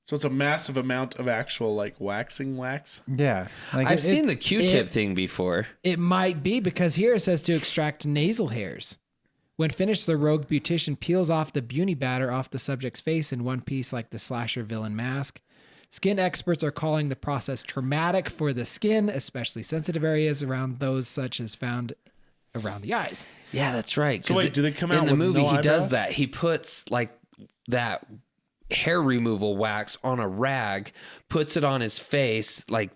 So it's a massive amount of actual like waxing wax. yeah. Like I've seen the it's- Q-tip thing before. It might be, because here it says to extract nasal hairs. When finished, the rogue beautician peels off the beauty batter off the subject's face in one piece like the slasher villain mask. Skin experts are calling the process traumatic for the skin, especially sensitive areas around those such as found around the eyes. Yeah, that's right. So 'Cause wait, do they come out in the with movie? no He does eyebrows? that. He puts like that hair removal wax on a rag, puts it on his face, like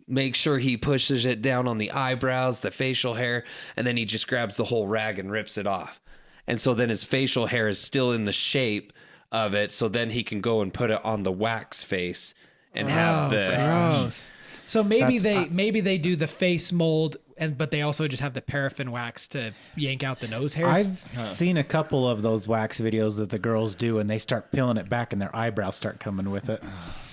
make sure he pushes it down on the eyebrows, the facial hair, and then he just grabs the whole rag and rips it off. And so then his facial hair is still in the shape of it. So then he can go and put it on the wax face and have the. Gross. So maybe That's- they do the face mold, but they also just have the paraffin wax to yank out the nose hairs. I've seen a couple of those wax videos that the girls do, and they start peeling it back, and their eyebrows start coming with it.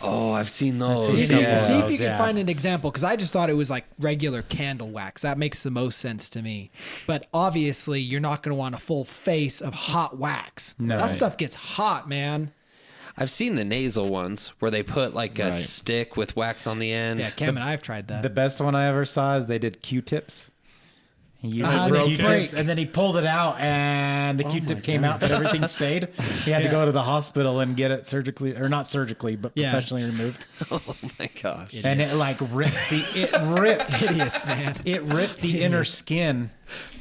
Oh, I've seen those. See, Yeah. see if you can Yeah. find an example, because I just thought it was like regular candle wax. That makes the most sense to me. But obviously, you're not going to want a full face of hot wax. No. That Right. stuff gets hot, man. I've seen the nasal ones where they put like a stick with wax on the end. Yeah, Cam and I have tried that. The best one I ever saw is they did Q-tips. He used Ah, the they Q-tips, break. and then he pulled it out, and the Q-tip came out, but everything stayed. He had to go to the hospital and get it surgically, or not surgically, but Yeah. professionally removed. Oh my gosh. And it like ripped Idiots, man. it ripped the inner skin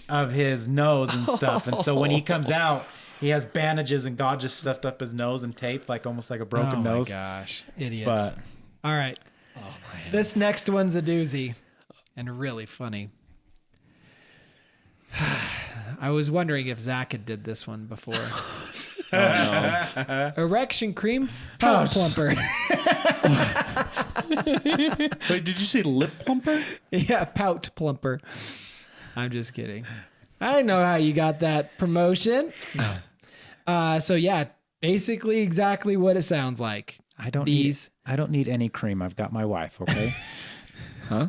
of his nose and stuff. And so when he comes out, he has bandages and gauges stuffed up his nose and taped, like almost like a broken Oh nose. my gosh. Idiots. But All right. This next one's a doozy and really funny. I was wondering if Zach had did this one before. Erection cream pout plumper. Wait, did you say lip plumper? Yeah, pout plumper. I'm just kidding. I know how you got that promotion. So yeah, Basically, exactly what it sounds like. I don't need any cream. I've got my wife. Okay. Huh?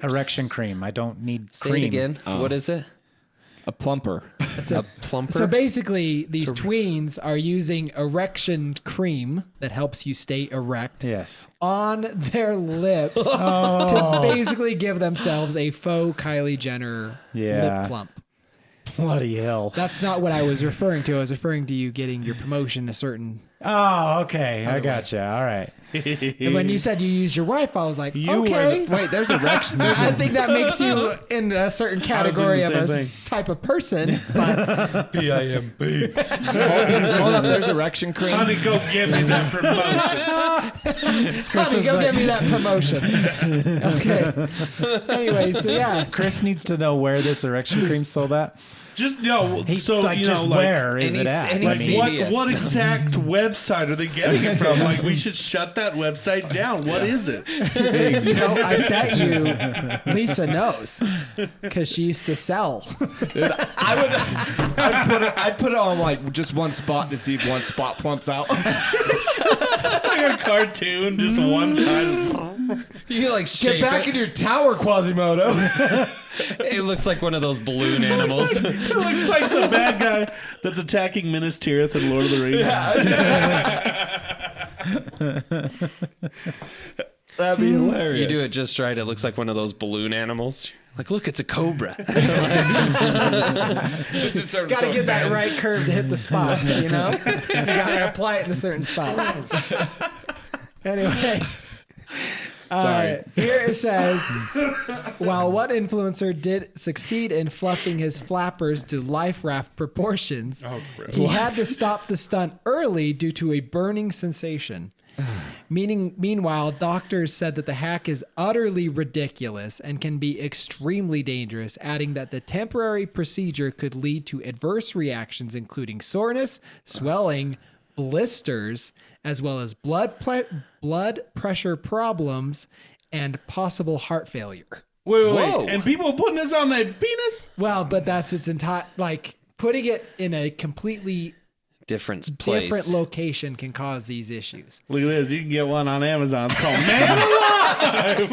Erection cream. I don't need Say cream. it again. What is it? A plumper. A plumper? So basically, these tweens are using erection cream that helps you stay erect Yes. on their lips to basically give themselves a faux Kylie Jenner lip plump. Bloody hell. That's not what I was referring to. I was referring to you getting your promotion a certain. Oh, okay. I gotcha. All right. And when you said you used your wife, I was like, You were okay. Wait, there's erection. I think that makes you in a certain category of a same thing. type of person. But P-I-M-P. Hold up, there's erection cream. Honey, go get me that promotion. honey, go get me that promotion. Okay. Anyway, so yeah. Chris needs to know where this erection cream's sold at. Just no. He's So like, you just know, like where is it at? any I mean, CVS. what exact website are they getting it from? Like, we should shut that website down. What is it? No, I bet you Lisa knows because she used to sell. I'd put it on like just one spot to see if one spot plumps out. It's like a cartoon, just one side. You like shape Get back it. in your tower, Quasimodo. It looks like one of those balloon animals. It looks like the bad guy that's attacking Minas Tirith in Lord of the Rings. That'd be hilarious. You do it just right. It looks like one of those balloon animals. Like, look, it's a cobra. Just in certain Got to get that bands. right curve to hit the spot, you know? You got to apply it in a certain spot. Anyway. Here it says, while one influencer did succeed in fluffing his flappers to life raft proportions, he had to stop the stunt early due to a burning sensation. Meanwhile, doctors said that the hack is utterly ridiculous and can be extremely dangerous, adding that the temporary procedure could lead to adverse reactions, including soreness, swelling, blisters, as well as blood pressure problems and possible heart failure. Wait. Whoa. And people putting this on their penis? Well, but that's its entire, like, putting it in a completely Different place. different location can cause these issues. Look at this. You can get one on Amazon. It's called Man Alive.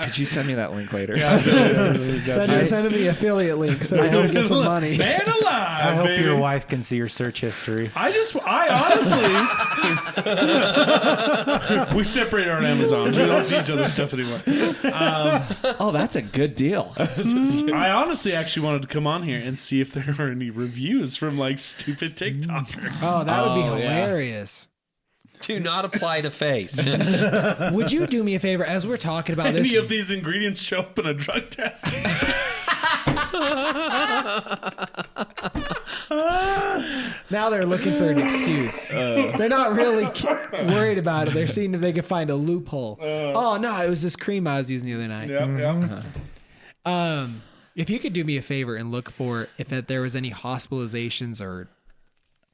Could you send me that link later? Send him the affiliate link so I don't get some money. Man Alive. I hope baby. your wife can see your search history. I honestly, we separate our Amazons. We don't see each other's stuff anymore. Oh, that's a good deal. I honestly actually wanted to come on here and see if there are any reviews from like stupid TikTokers. Oh, that would be Oh, yeah. hilarious. Do not apply to face. Would you do me a favor as we're talking about this? Any of these ingredients show up in a drug test? Now they're looking for an excuse. They're not really worried about it. They're seeing if they can find a loophole. Oh no, it was this cream I was using the other night. Yeah. If you could do me a favor and look for if there was any hospitalizations or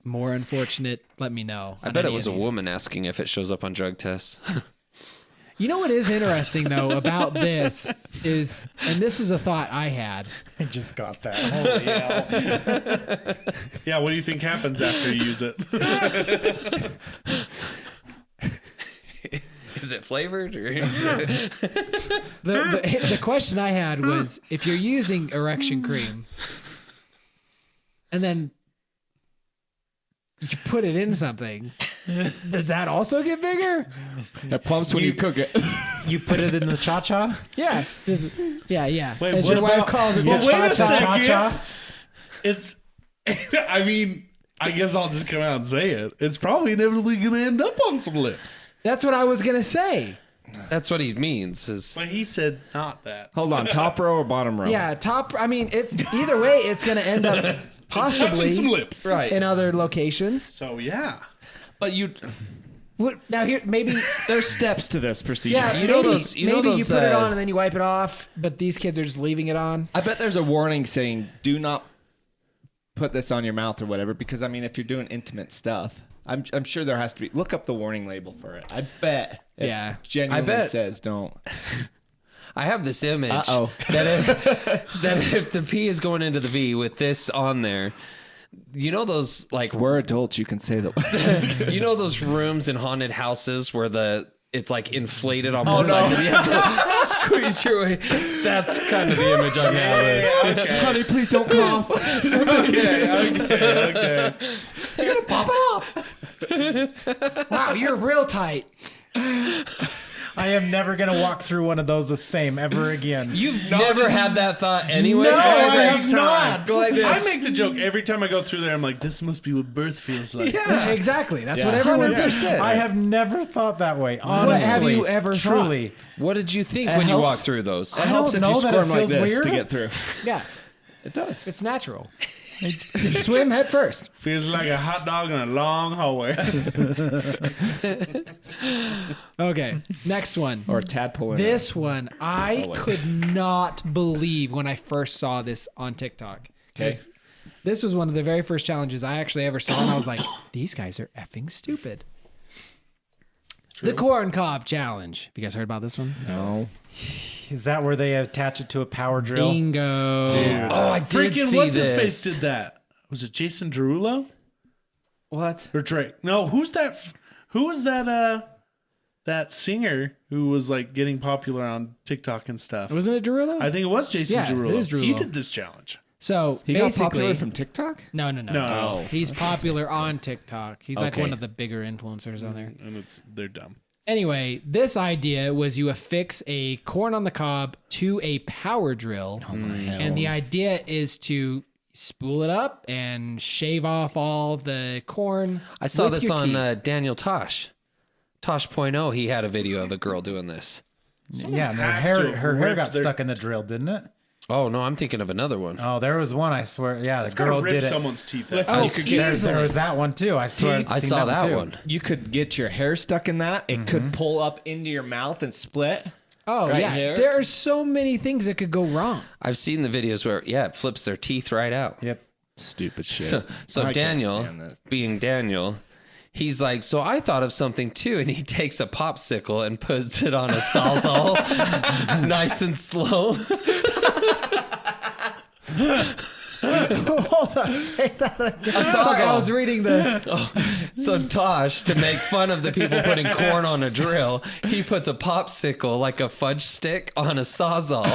more unfortunate, let me know. I bet it was a woman asking if it shows up on drug tests. You know what is interesting though about this is, and this is a thought I had. I just got that. Holy hell. Yeah, what do you think happens after you use it? Is it flavored or is it... The question I had was if you're using erection cream and then you put it in something, does that also get bigger? It plumps when you cook it. You put it in the cha-cha? Yeah. Yeah. Wait, As what your wife about- calls it, Well, the wait a cha-cha. second. Cha-cha? It's, I mean, I guess I'll just come out and say it. It's probably inevitably going to end up on some lips. That's what I was going to say. That's what he means. Is But he said not that. Hold on, top row or bottom row? Yeah, it's either way, it's going to end up possibly Touching some lips. Right. in other locations. So, yeah. But Now here, maybe, there's steps to this procedure. yeah, You know maybe, those- you know maybe you those, put it on and then you wipe it off, but these kids are just leaving it on. I bet there's a warning saying, do not put this on your mouth or whatever, because I mean, if you're doing intimate stuff, I'm sure there has to be. Look up the warning label for it. I bet. It Yeah. genuinely I bet- says don't. I have this image Uh-oh. that if the P is going into the V with this on there, you know those like We're adults. You can say that. you know those rooms in haunted houses where it's like inflated on both sides and you have to squeeze your way. That's kind of the image I'm having. Okay. Honey, please don't cough. Okay. You're gonna pop it up. Wow, you're real tight. I am never gonna walk through one of those the same ever again. You've never had that thought anyways? No, guys? I have not. Go like this. I make the joke every time I go through there. I'm like, this must be what birth feels like. Yeah, exactly. That's Yeah. what everyone 100%. I have never thought that way. Honestly, have you ever thought? truly? What did you think It when you helps. walked through those? It helps if know you that it squirm like feels this weird. to get through. Yeah, It does. it's natural. You swim head first. Feels like a hot dog in a long hallway. Okay, next one. Or a tadpole. in This one, I wait. could not believe when I first saw this on TikTok. Okay. 'Cause this was one of the very first challenges I actually ever saw, and I was like, these guys are effing stupid. The corn cob challenge. Have you guys heard about this one? it. No. Is that where they attach it to a power drill? Bingo. Oh, I did Freaking see what's this. his face did that? Was it Jason Derulo What? or Drake? No, who's that? Who was that? That singer who was like getting popular on TikTok and stuff. Wasn't it Derulo? I think it was Jason Yeah, it Derulo. is Derulo. He did this challenge. So He got basically, popular from TikTok? no. No. He's popular on TikTok. He's like Okay. one of the bigger influencers on there. And they're dumb. Anyway, this idea was you affix a corn on the cob to a power drill. And the idea is to spool it up and shave off all the corn. I saw with this your on teeth. Daniel Tosh. Tosh.0, he had a video of a girl doing this. Yeah, and has to have her hair ripped got their- stuck in the drill, didn't it? Oh, no, I'm thinking of another one. Oh, there was one, I swear. Yeah, the It's gonna girl rip did it. someone's teeth. Listen, out. you could get There was that one too. I swear. I've I seen saw that too. one. You could get your hair stuck in that. It could pull up into your mouth and split. Oh, right yeah. here. There are so many things that could go wrong. I've seen the videos where, yeah, it flips their teeth right out. Yep. Stupid shit. So I can't Daniel, stand that. being Daniel, he's like, so I thought of something too. And he takes a popsicle and puts it on a sawzall nice and slow. Hold on, say that again. Sorry, I was reading the. So Tosh, to make fun of the people putting corn on a drill, he puts a popsicle like a fudge stick on a sawzall.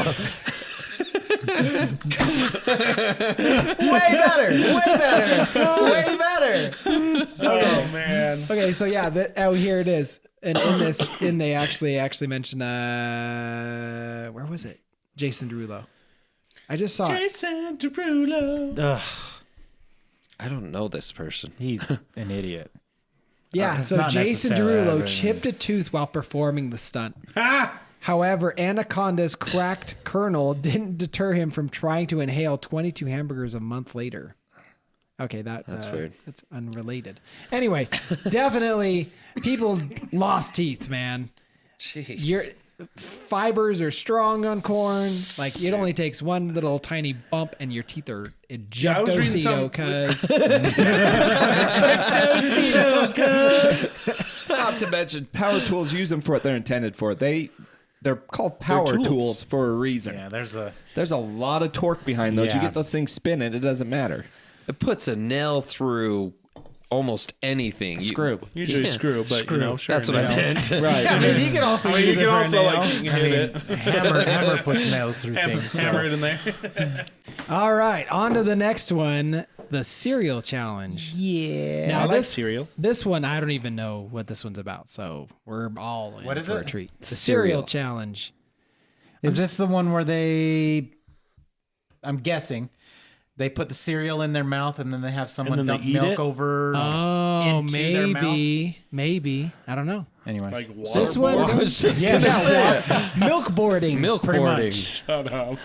Way better. Way better. Oh man. Okay, so yeah, here it is. And they actually mentioned where was it? Jason Derulo. I just saw it. Jason Derulo. Ugh, I don't know this person. he's an idiot. Yeah, It's so not Jason necessarily Derulo that, chipped a tooth while performing the stunt. Ah! However, Anaconda's cracked kernel didn't deter him from trying to inhale 22 hamburgers a month later. Okay, that's weird. That's unrelated. Anyway, definitely people lost teeth, man. Jeez. Your fibers are strong on corn. Like it only takes one little tiny bump and your teeth are I was reading ejectocito, cuz. Not to mention, power tools use them for what they're intended for. They're called power tools. tools for a reason. Yeah, there's a. There's a lot of torque behind those. You Yeah. get those things spinning, it doesn't matter. It puts a nail through almost anything. Screw. Usually Yeah. screw, but you know, sure. That's what I meant. Right. I mean, you can also You use can it for also a like nail. hit it, hammer puts nails through things. hammer it in there. All right, on to the next one, the cereal challenge. Yeah. Now I like this cereal. This one, I don't even know what this one's about, so we're all in What is for a it? treat. The cereal challenge. Is this the one where they? I'm guessing they put the cereal in their mouth and then they have someone then they dump eat milk it? over. Oh, into their maybe. I don't know. Anyways, Like This one, I was just Yes. gonna say milk boarding. milk pretty boarding. much. Shut up.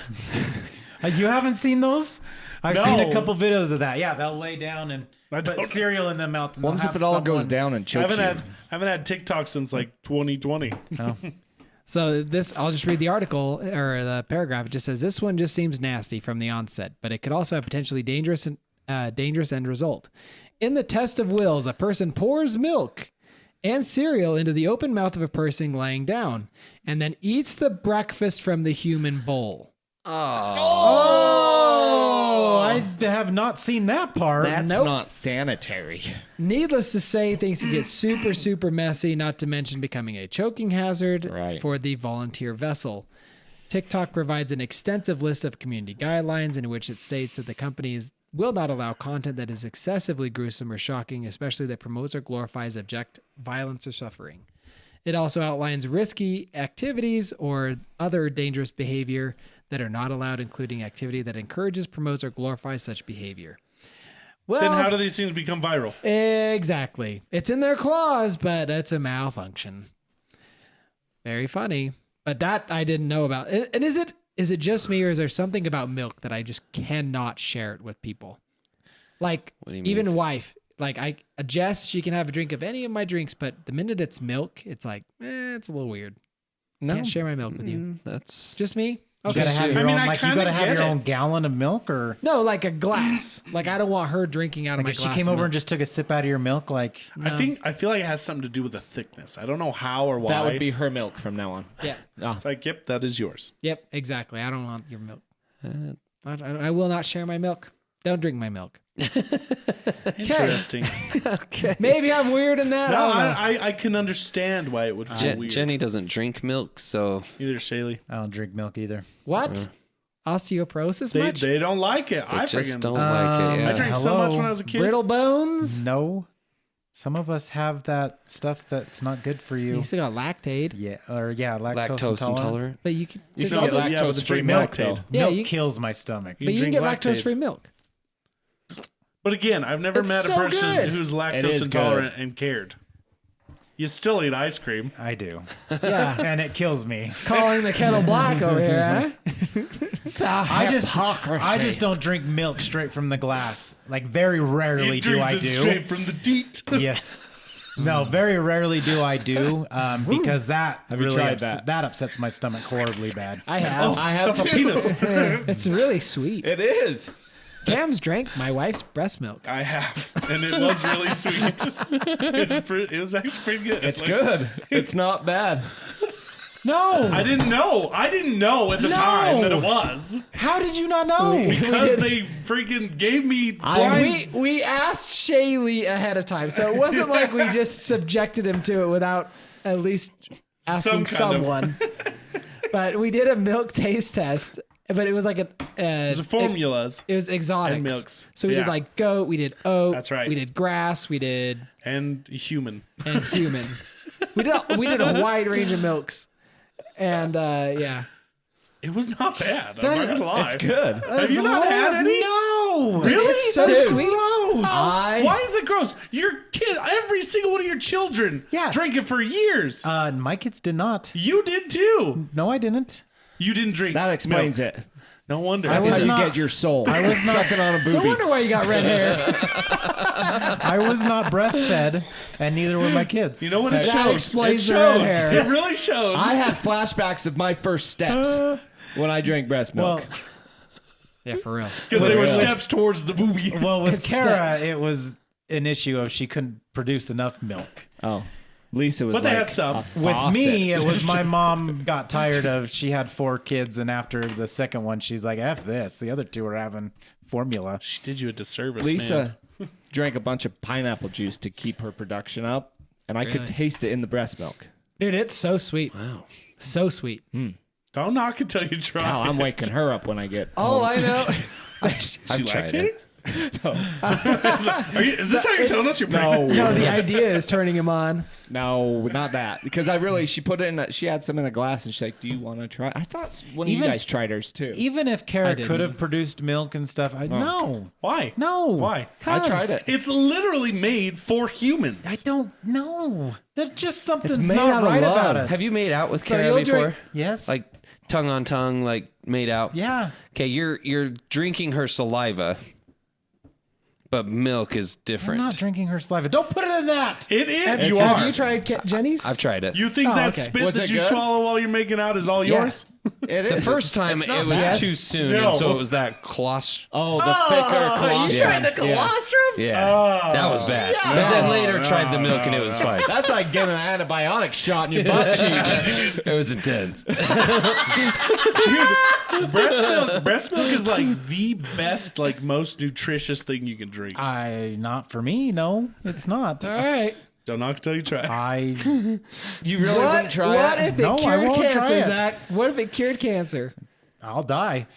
You haven't seen those? I've No. seen a couple videos of that. Yeah, they'll lay down and I put don't- cereal in their mouth. And What they'll if it have all goes someone- down and I chokes haven't you? had TikTok since like 2020. So this, I'll just read the article or the paragraph. It just says this one just seems nasty from the onset, but it could also have potentially dangerous end result. In the test of wills, a person pours milk and cereal into the open mouth of a person laying down, and then eats the breakfast from the human bowl. Oh, I have not seen that part. That's Nope. not sanitary. Needless to say, things can get super, super messy, not to mention becoming a choking hazard Right. for the volunteer vessel. TikTok provides an extensive list of community guidelines in which it states that the companies will not allow content that is excessively gruesome or shocking, especially that promotes or glorifies abject violence or suffering. It also outlines risky activities or other dangerous behavior that are not allowed, including activity that encourages, promotes, or glorifies such behavior. Well, Then how do these things become viral? exactly. It's in their clause, but it's a malfunction. Very funny. But that I didn't know about. And is it just me, or is there something about milk that I just cannot share it with people? Like, What do you even mean? wife. Like, Jess, she can have a drink of any of my drinks, but the minute it's milk, it's like, it's a little weird. Can't share my milk with you. That's Just me? You Okay. gotta have your I mean, own, I like you kinda gotta have get your it. own gallon of milk, or No, like a glass. Like, I don't want her drinking out like of my if glass. she came of over milk. and just took a sip out of your milk, like I feel like it has something to do with the thickness. I don't know how or why. That would be her milk from now on. Yeah. Ah. It's like, yep, that is yours. Yep, exactly. I don't want your milk. I will not share my milk. Don't drink my milk. Interesting. Maybe I'm weird in that. No, I don't know. I can understand why it would feel weird. Jenny doesn't drink milk, so Either Shaley. I don't drink milk either. What? Osteoporosis They, much? they don't like it. they I just freaking don't like it. I Yeah. drank so Hello. much when I was a kid. Brittle bones? No, some of us have that stuff that's not good for you. You still got lactate. Yeah, or lactose, Lactose intolerant. intolerant. But you can, You there's can all get the- yeah, but lactose-free drink milk, Lactaid. though. Yeah, Milk you- kills my stomach. but you can drink get Lactaid. lactose-free milk. But again, I've never It's met a so person good. who's It lactose is intolerant and cared. You still eat ice cream. I do, Yeah. and it kills me. Calling the kettle black over here, huh? I just don't drink milk straight from the glass. Like very rarely He do drinks I it do. straight from the deet. Yes. No, very rarely do I do, because that Have you really tried that? upsets my stomach horribly bad. I have. I have That's a penis. It's really sweet. It is. Cam's drank my wife's breast milk. I have, and it was really sweet. It was actually pretty good. It's Like, good. It's not bad. No. I didn't know. I didn't know at the time that it was How did you not know? because they freaking gave me blind. We asked Shaylee ahead of time, so it wasn't like we just subjected him to it without at least asking Some kind of- someone. But we did a milk taste test, but it was like There's a formulas It was exotics. And milks. So we Yeah. did like goat, we did oat. That's right. We did grass, we did and human. and human. we did a wide range of milks, and yeah. It was not bad. I'm not gonna lie. It's good. Have you not had any? No. Really? It's so That's sweet. gross. Why is it gross? Your kid, every single one of your children, Yeah. drank it for years. My kids did not. You did too. No, I didn't. You didn't drink. That explains milk. it. No wonder. That's was how you not- get your soul. I was not- sucking on a No booby. wonder why you got red hair. I was not breastfed, and neither were my kids. You know what it That shows? explains it the red shows. hair. It really shows. I had flashbacks of my first steps when I drank breast milk. Well, Yeah, for real. Because they were Really? steps towards the booby. well, with It's Kara, it was an issue of she couldn't produce enough milk. Oh, Lisa was But they like had some. a With me, faucet. it was my mom got tired of. She had 4 kids, and after the second one, she's like, "F this." The other 2 are having formula. She did you a disservice, man. Lisa drank a bunch of pineapple juice to keep her production up, and I could Really? taste it in the breast milk. Dude, it's so sweet. Wow. So sweet. Don't knock until you try. Wow, I'm waking her up when I get All home. I know. She I've tried lactating? it. Is this how you're telling us you're pregnant? No, the idea is turning him on. No, not that. Because she put it in. She had some in a glass, and she's like, "Do you want to try?" I thought one of you Even- guys tried hers too. Even if Kara didn't. could have produced milk and stuff, no, Why? no. Why? I tried it. It's literally made for humans. I don't know. There's just something's made not out of right love. about it. Have you made out with So Kara you'll before? drink- Yes. Like tongue on tongue, like made out? yeah. Okay, you're drinking her saliva, but milk is I'm different. not drinking her saliva. Don't put it in that. It is. Have You have are. you tried Jenny's? I've tried it. You think Oh, that okay. spit Was that it you good? swallow while you're making out is all Yeah. yours? It The is. first time It's not it was bad. too soon, No. and so it was that colostrum. Oh, the thicker colostrum. You tried the colostrum? Yeah, that was bad. But then later tried the milk, and it was fine. That's like getting an antibiotic shot in your butt cheek. It was intense. Dude, breast milk is like the best, like most nutritious thing you can drink. Not for me. No, it's not. All right. Don't knock till you try. You really wouldn't try What it? if it No, I cured won't try cancer, it. Zach? What if it cured cancer? I'll die.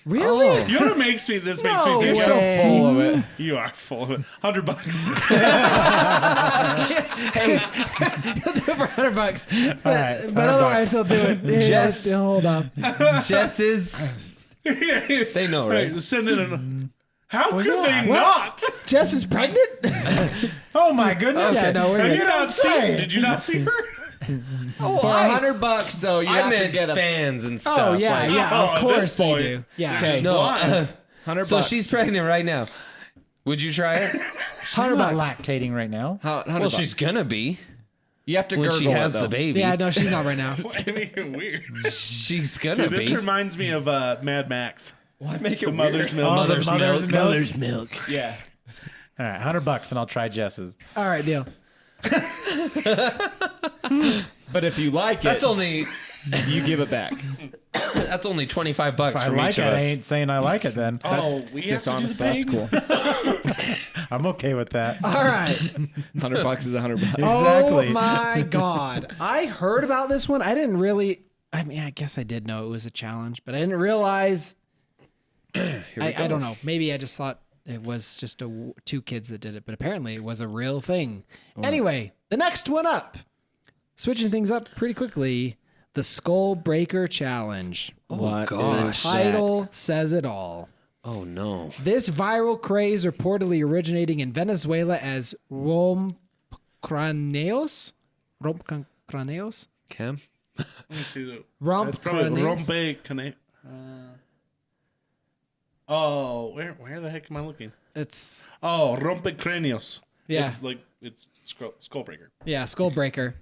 Really? You know what makes me? This makes No me You're feel so way. full of it. You are full of it. $100. Hey, he'll do it for $100. But, right, but otherwise, he'll do it. Yeah, Jess. hold up. Jess's. They know, right? Right, send in a. How could they What? not? Jess is pregnant? Oh my goodness. Yeah, no, we're Have you good. not seen? Did you not see her? For $100, so you I have to meant get a fans and stuff. Oh, yeah, like- yeah. Oh, Of at course this they point. do. Yeah. Okay. No. Blind. $100. So she's pregnant right now. Would you try it? I'm not $100. lactating right now. Well, she's gonna be You have to when gurgle she has it, the though. baby. Yeah, no, she's not right now. It's getting weird. She's gonna Dude, this be. reminds me of Mad Max. Why make it The mother's weird? milk. Mother's milk. Mother's milk. Yeah. All right, $100 and I'll try Jess's. All right, deal. But if you like That's it, only you give it back. that's only $25 If I from like each it, of I us. ain't saying I like it then. Oh, we have to do the Dishonest, but that's paying? cool. I'm okay with that. All right. $100 is $100. Exactly. Oh my God. I heard about this one. I didn't really, I mean, I guess I did know it was a challenge, but I didn't realize. I don't know. Maybe I just thought it was just two kids that did it, but apparently it was a real thing. Anyway, the next one up, switching things up pretty quickly, the Skull Breaker Challenge. Oh The gosh. title says it all. Oh no. This viral craze reportedly originating in Venezuela as rompcraneos. Rompcraneos? Cam? Let me see. That's probably Rompcraneos? rompe cane. Oh, where the heck am I looking? It's Oh, rompecranios. Yeah. It's like it's Skullbreaker. yeah, Skullbreaker.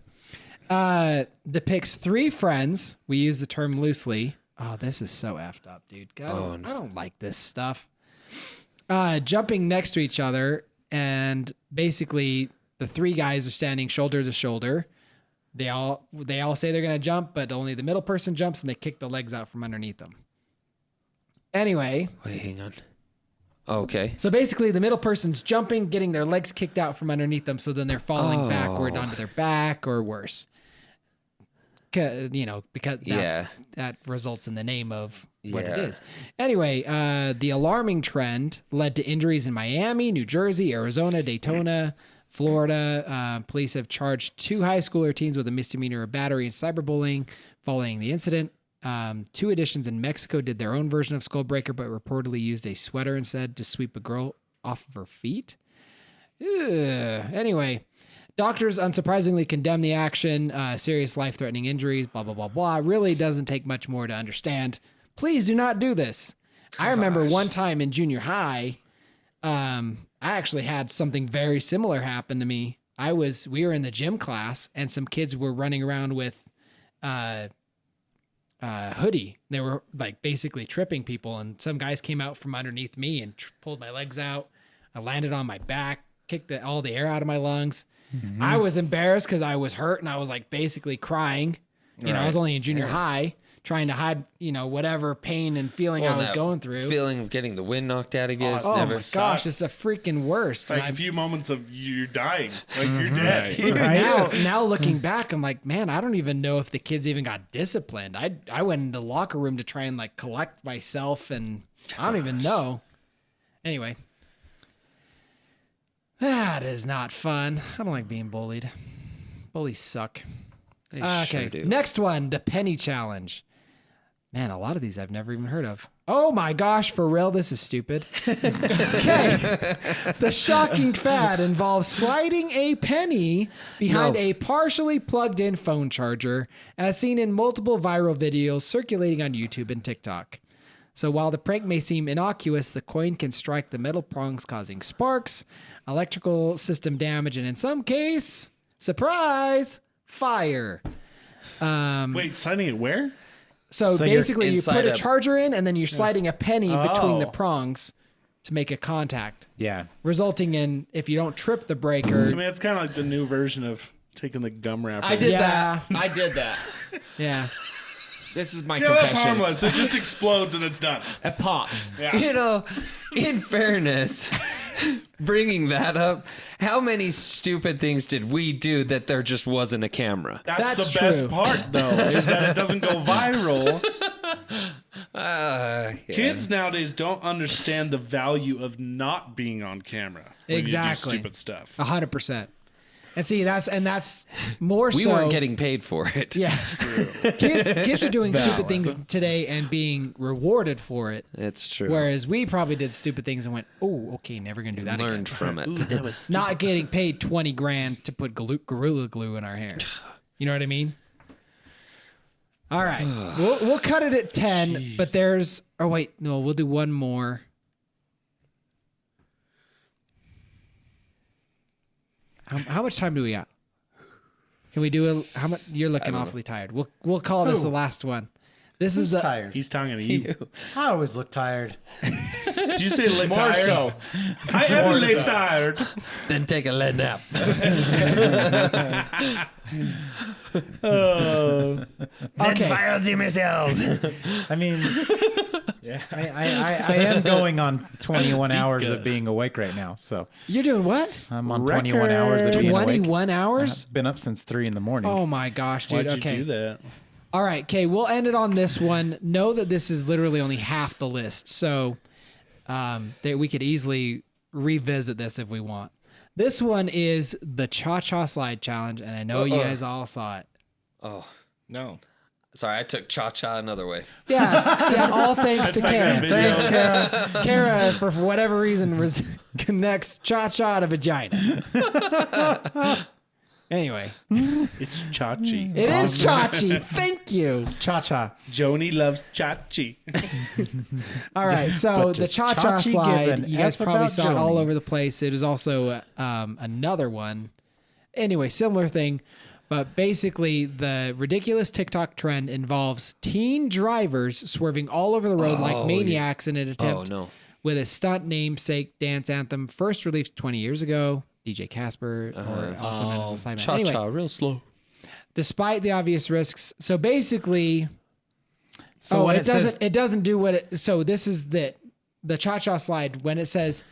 Depicts three friends. We use the term loosely. Oh, this is so effed up, dude. I don't like this stuff. Jumping next to each other, and basically the three guys are standing shoulder to shoulder. They all say they're gonna jump, but only the middle person jumps, and they kick the legs out from underneath them. Anyway, Wait, hang on. Okay. so basically the middle person's jumping, getting their legs kicked out from underneath them, so then they're falling backward onto their back or worse. Because that results in the name of what it Yeah. is. Anyway, the alarming trend led to injuries in Miami, New Jersey, Arizona, Daytona, Florida. Police have charged 2 high schooler teens with a misdemeanor of battery and cyberbullying following the incident. 2 editions in Mexico did their own version of Skullbreaker, but reportedly used a sweater instead to sweep a girl off of her feet. Ugh. Anyway, doctors unsurprisingly condemn the action. Serious life-threatening injuries, blah, blah, blah, blah. Really doesn't take much more to understand. Please do not do this. I remember one time in junior high, I actually had something very similar happen to me. We were in the gym class, and some kids were running around with hoodie. They were like basically tripping people, and some guys came out from underneath me and pulled my legs out. I landed on my back, kicked all the air out of my lungs. Mm-hmm. I was embarrassed because I was hurt and I was like basically crying. I was only in junior high, trying to hide, whatever pain and feeling I was going through. Feeling of getting the wind knocked out of you. is Oh never. my gosh, it's the freaking worst. Like And a few moments of you're dying, like you're dead. now looking back, I'm like, man, I don't even know if the kids even got disciplined. I went into the locker room to try and like collect myself, and I don't even know. Anyway, that is not fun. I don't like being bullied. Bullies suck. They Okay, sure do. next one, the penny challenge. Man, a lot of these I've never even heard of. Oh my gosh, for real, this is stupid. Okay. The shocking fad involves sliding a penny behind a partially plugged in phone charger, as seen in multiple viral videos circulating on YouTube and TikTok. So while the prank may seem innocuous, the coin can strike the metal prongs, causing sparks, electrical system damage, and in some case, surprise, fire. Wait, signing it where? So So you're basically, you inside put a a- charger in, and then you're sliding a penny between the Oh. prongs to make a contact, Yeah. resulting in, if you don't trip the I breaker, mean, it's kind of like the new version of taking the gum wrapper. I did Yeah. that. I did that. yeah. This is my Yeah, that's confessions. harmless. It just explodes and it's done. It pops. Yeah. You know, in fairness, bringing that up, how many stupid things did we do that there just wasn't a camera? That's the true. best part, though, is that it doesn't go viral. Yeah. Kids nowadays don't understand the value of not being on camera. When Exactly. You do stupid stuff. 100%. And see, that's more We so. weren't getting paid for it. Yeah. kids are doing stupid things today and being rewarded for it. It's true. Whereas we probably did stupid things and went, oh, okay, never going to do that Learned again. from it. Not getting paid 20 grand to put Gorilla Glue in our hair. You know what I mean? All right. we'll cut it at 10, but there's, oh wait, no, we'll do one more. How much time do we got? Can we do how much? You're looking awfully tired. We'll call this the last one. This is Who's the tired? He's talking to you. I always look tired. Did you say lit More tired? so. I am lit tired. Then take a lead nap. okay. Fire the missiles. I mean, I am going on 21 hours of being awake right now. So You're doing what? I'm on 21 hours of being awake. 21 hours? I've been up since 3 in the morning. Oh my gosh, dude. Why'd you Okay. do that? All right, okay, we'll end it on this one. Know that this is literally only half the list, so that we could easily revisit this if we want. This one is the Cha-Cha Slide Challenge, and I know you guys all saw it. Oh, No. sorry. I took cha-cha another way. Yeah, all thanks to like Kara. that video. Thanks, Kara. Kara, for whatever reason, connects Cha-Cha to vagina. Anyway, It's Chachi. it is Chachi. Thank you. Cha-cha. Joni loves Chachi. All right, so But the does Cha-Cha Chachi give Slide, an you guys F probably about saw it all Joni? over the place. It is also another one. Anyway, similar thing, but basically the ridiculous TikTok trend involves teen drivers swerving all over the road like maniacs in an attempt no. with a stunt namesake dance anthem first released 20 years ago. DJ Casper, or also known as the Sideman. Cha-cha, Anyway, real slow. despite the obvious risks, so basically, So when it doesn't do what it. So this is the Cha-Cha Slide when it says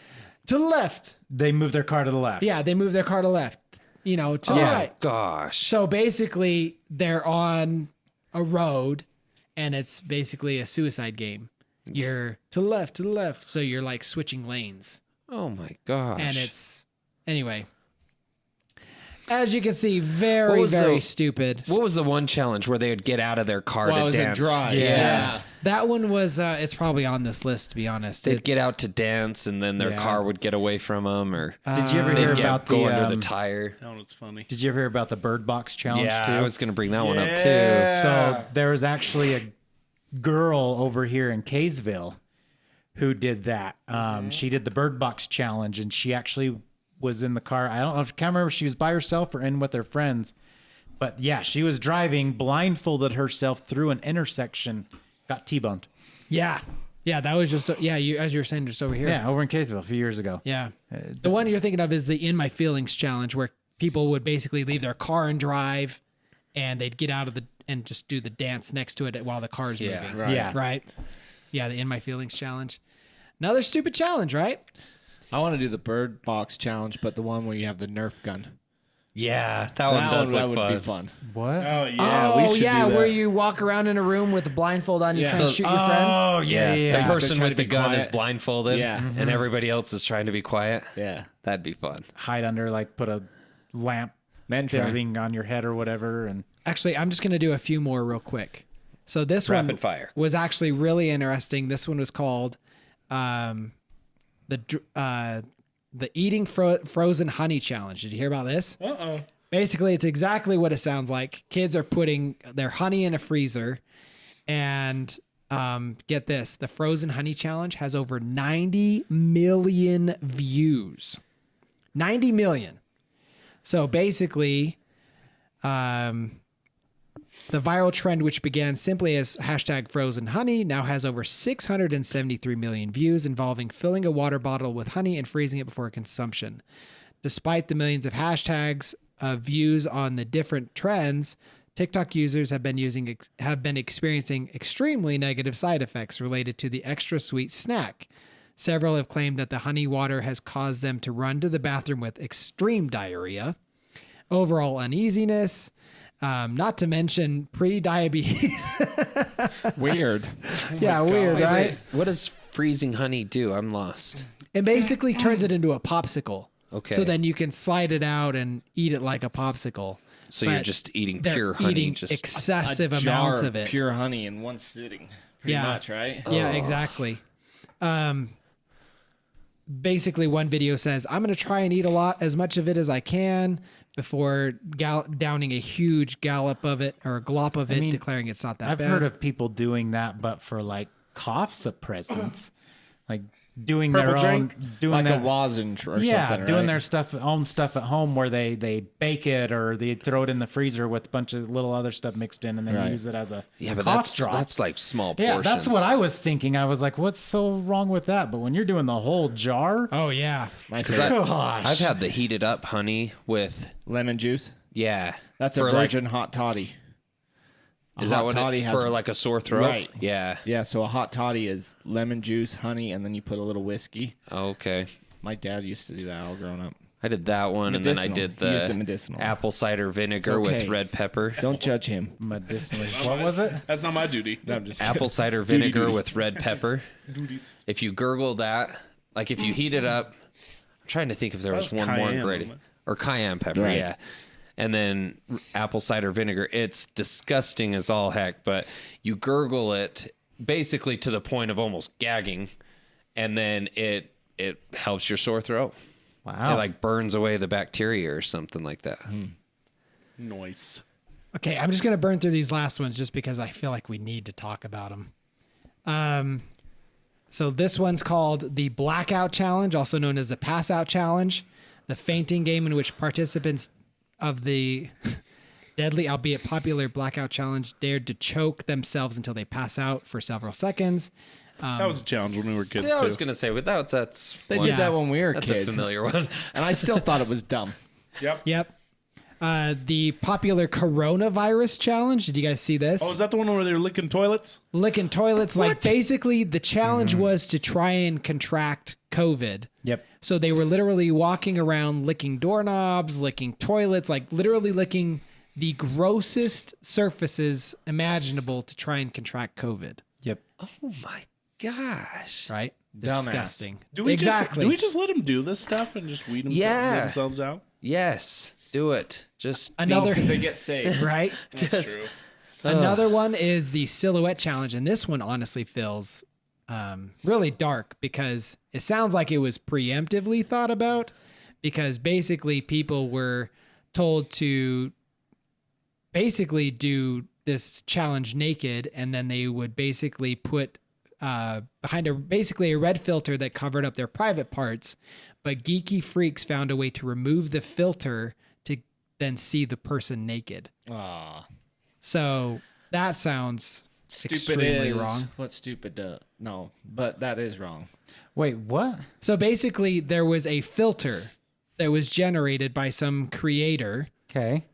to the left. they move their car to the left. Yeah, they move their car to left. You know, to the right. Gosh. So basically, they're on a road, and it's basically a suicide game. You're to the left. So you're like switching lanes, Oh my gosh. and it's anyway. As you can see, very was very the- stupid. What was the one challenge where they would get out of their car Well, it to was dance? a drive. Yeah. That one was. It's probably on this list, to be honest. They'd get out to dance, and then their Yeah. car would get away from them, or Did you ever they'd hear get, about go the? under the tire. That was funny. Did you ever hear about the Bird Box challenge Yeah, too? I was going to bring that one up too. Yeah. So there was actually a girl over here in Kaysville who did that. She did the Bird Box challenge, and she actually was in the car. I don't know if I can't remember if she was by herself or in with her friends, but yeah, she was driving, blindfolded herself through an intersection, got T-boned. Yeah, that was just You as you were saying, just over here. Yeah, over in Kaysville a few years ago. Yeah. The one you're thinking of is the In My Feelings challenge, where people would basically leave their car and drive, and they'd get out of and just do the dance next to it while the car's moving. Right. Yeah. Right. Yeah, the In My Feelings challenge. Another stupid challenge, right? I want to do the bird box challenge, but the one where you have the Nerf gun. Yeah, that one does that look would be fun. fun. What? Oh yeah, we should do that. where you walk around in a room with a blindfold on, you Yeah. try and So- shoot your friends. Oh, yeah. The They're person trying with to the be gun is quiet. blindfolded, Yeah. and everybody else is trying to be quiet. Yeah. That'd be fun. Hide under, like, put a lamp Men try. thing on your head or whatever, and Actually, I'm just going to do a few more real quick. So this Rapid one fire. was actually really interesting. This one was called the Eating Frozen Honey Challenge. Did you hear about this? Basically, it's exactly what it sounds like. Kids are putting their honey in a freezer, and get this, the Frozen Honey Challenge has over 90 million views. 90 million. So basically, The viral trend, which began simply as hashtag frozen honey, now has over 673 million views, involving filling a water bottle with honey and freezing it before consumption. Despite the millions of hashtags views on the different trends, TikTok users have been experiencing extremely negative side effects related to the extra sweet snack. Several have claimed that the honey water has caused them to run to the bathroom with extreme diarrhea, overall uneasiness, not to mention pre-diabetes. Weird. Yeah, weird, Wait, right? wait, what does freezing honey do? I'm lost. It basically turns it into a popsicle. Okay. So then you can slide it out and eat it like a popsicle. So you're But just eating they're pure honey. eating Just excessive A jar amounts of it. pure honey in one sitting. Pretty Yeah. much, right? Yeah, exactly. Basically, one video says, I'm going to try and eat as much of it as I can before downing a huge glop of it, mean, declaring it's not that I've bad. heard of people doing that, but for like cough suppressants, like doing Purple their drink? own, doing Like their, a lozenge or yeah, something, doing right? their own stuff at home where they bake it or they throw it in the freezer with a bunch of little other stuff mixed in and then Right. use it as a yeah, but cough drop. that's like small Yeah, portions. that's what I was thinking. I was like, what's so wrong with that? But when you're doing the whole jar, Oh, yeah. My Because favorite. I've had the heated up honey with Lemon juice. That's a for like- virgin hot toddy. Is that hot what toddy it, has- for like a sore throat? Right. Yeah. Yeah, so a hot toddy is lemon juice, honey, and then you put a little whiskey. Okay. My dad used to do that all growing up. I did that one, and then I Medicinal. did He used it the medicinal. apple cider vinegar It's with okay. red pepper. Don't judge him. medicinally. What was it? That's not my duty. No, I'm just Apple cider vinegar duty. with red pepper. Duties. If you gurgle that, like if you heat it up, I'm trying to think if there was That was one more cayenne, ingredient. wasn't Or cayenne pepper, Right. yeah. And then apple cider vinegar. It's disgusting as all heck, but you gurgle it basically to the point of almost gagging, and then it helps your sore throat. Wow. It like burns away the bacteria or something like that. Noise. Okay, I'm just going to burn through these last ones just because I feel like we need to talk about them. So this one's called the Blackout Challenge, also known as the Pass Out Challenge, the fainting game in which participants of the deadly, albeit popular Blackout Challenge dared to choke themselves until they pass out for several seconds. That was a challenge when we were kids See, I was too. gonna say without that's They one- did that when we were that's kids. a familiar one. And I still thought it was dumb. Yep. Yep. The popular Coronavirus Challenge. Did you guys see this? Oh, is that the one where they're licking toilets? Licking toilets. Like basically the challenge was to try and contract COVID. Yep. So they were literally walking around licking doorknobs, licking toilets, like literally licking the grossest surfaces imaginable to try and contract COVID. Yep. Oh my gosh! Right? Dumbass. Disgusting. Do we exactly. do we just let them do this stuff and just weed Yeah. themselves out? Yes, do it. Just Another They get saved. right? just True. Another one is the Silhouette Challenge, and this one honestly feels really dark because it sounds like it was preemptively thought about. Because basically, people were told to basically do this challenge naked, and then they would basically put behind basically a red filter that covered up their private parts. But geeky freaks found a way to remove the filter to then see the person naked. Aw. So that sounds Stupid extremely is wrong. what stupid does. No, but that is wrong. Wait, what? So basically, there was a filter that was generated by some creator. Okay.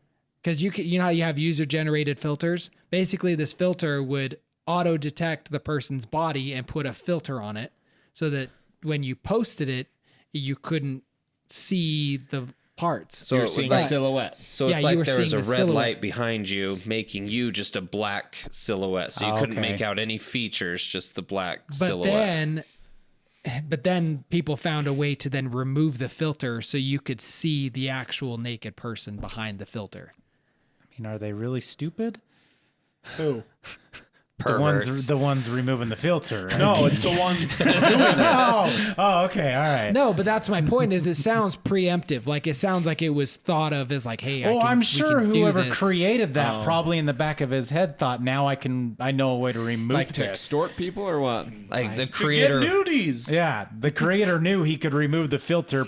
Because you know how you have user generated filters? Basically, this filter would auto detect the person's body and put a filter on it so that when you posted it, you couldn't see the parts. so You're it seeing would a like, silhouette. so Yeah, it's you like were there was a seeing red the silhouette. light behind you, making you just a black silhouette. So you Oh, couldn't okay. make out any features, just the black But silhouette. then people found a way to then remove the filter so you could see the actual naked person behind the filter. I mean, are they really stupid? Who? Perverts. The ones removing the filter. Right? No, it's the ones. Oh, okay. All right. No, but that's my point. Is it sounds preemptive? Like it sounds like it was thought of as like, hey, Oh, I'm sure we can do whoever this. created that probably in the back of his head thought, now I know a way to remove Like to this. extort people or what? Like the Get creator. nudies. Yeah, the creator knew he could remove the filter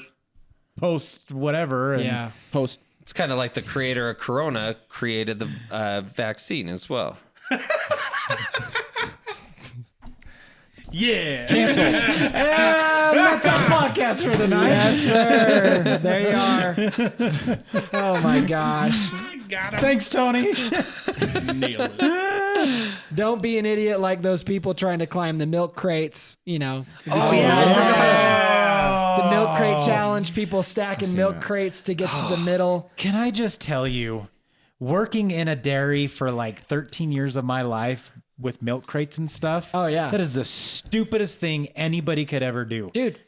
post whatever. And Yeah. Post It's kind of like the creator of Corona created the vaccine as well. Yeah. Canceled. And that's our podcast for the night. Yes, sir. There you are. Oh my gosh. Got him. Thanks, Tony. Nailed it. Don't be an idiot like those people trying to climb the milk crates. You know. Have you Oh, seen yeah. those? The milk crate challenge. People stacking milk crates to get to the middle. Can I just tell you, working in a dairy for like 13 years of my life with milk crates and stuff. Oh, yeah. That is the stupidest thing anybody could ever do. Dude,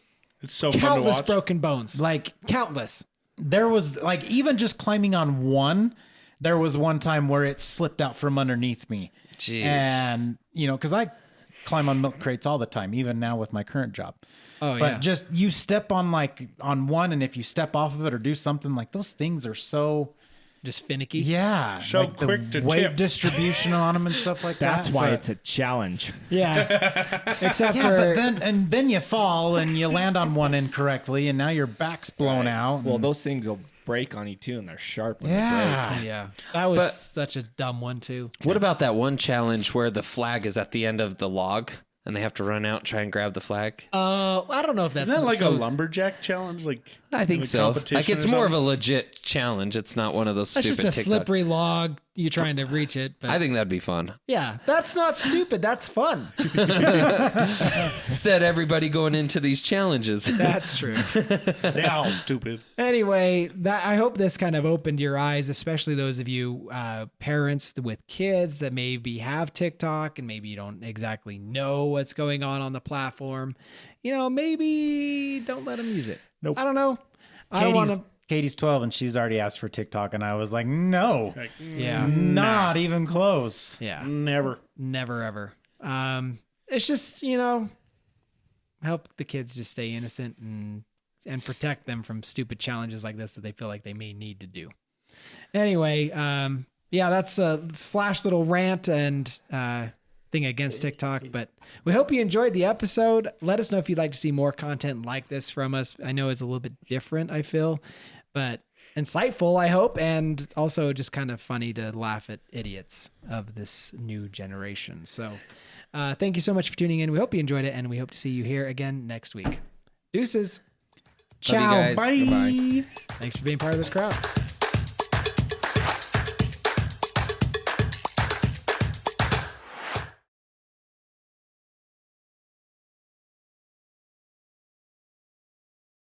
It's so fun to countless watch. broken bones. Like, Countless. there was like, even just climbing on one, there was one time where it slipped out from underneath me. Jeez. And, you know, because I climb on milk crates all the time, even now with my current job. Oh, But yeah. just you step on like on one, and if you step off of it or do something, like those things are so Just finicky. yeah, So like the quick to weight tip. distribution on them and stuff like That's that. why But- it's a challenge. Yeah. Except yeah, for but then you fall and you land on one incorrectly, and now your back's blown out. Well, and- those things will break on you too, and they're sharp when they yeah, yeah. That was But- such a dumb one too. What about that one challenge where the flag is at the end of the log and they have to run out and try and grab the flag? I don't know if that's Isn't that like so, a lumberjack challenge? Like I think like so. competition Like it's or more of a something? legit challenge. It's not one of those That's stupid just a TikTok. slippery log. You're trying to reach it. But I think that'd be fun. yeah, that's not stupid. That's fun. Said everybody going into these challenges. That's true. They're all stupid. Anyway, I hope this kind of opened your eyes, especially those of you parents with kids that maybe have TikTok and maybe you don't exactly know what's going on the platform. You know, maybe don't let them use it. Nope. I don't know. I don't want to. Katie's 12 and she's already asked for TikTok, and I was like, no, Like, Yeah. not even close. Yeah. never. Never ever. It's just, you know, help the kids just stay innocent and protect them from stupid challenges like this that they feel like they may need to do. Anyway, yeah, that's a Slash little rant and thing against TikTok, but we hope you enjoyed the episode. Let us know if you'd like to see more content like this from us. I know it's a little bit different, I feel, but insightful, I hope, and also just kind of funny to laugh at idiots of this new generation. So thank you so much for tuning in. We hope you enjoyed it, and we hope to see you here again next week. Deuces. Love you guys. Bye. Goodbye. Thanks for being part of this crowd.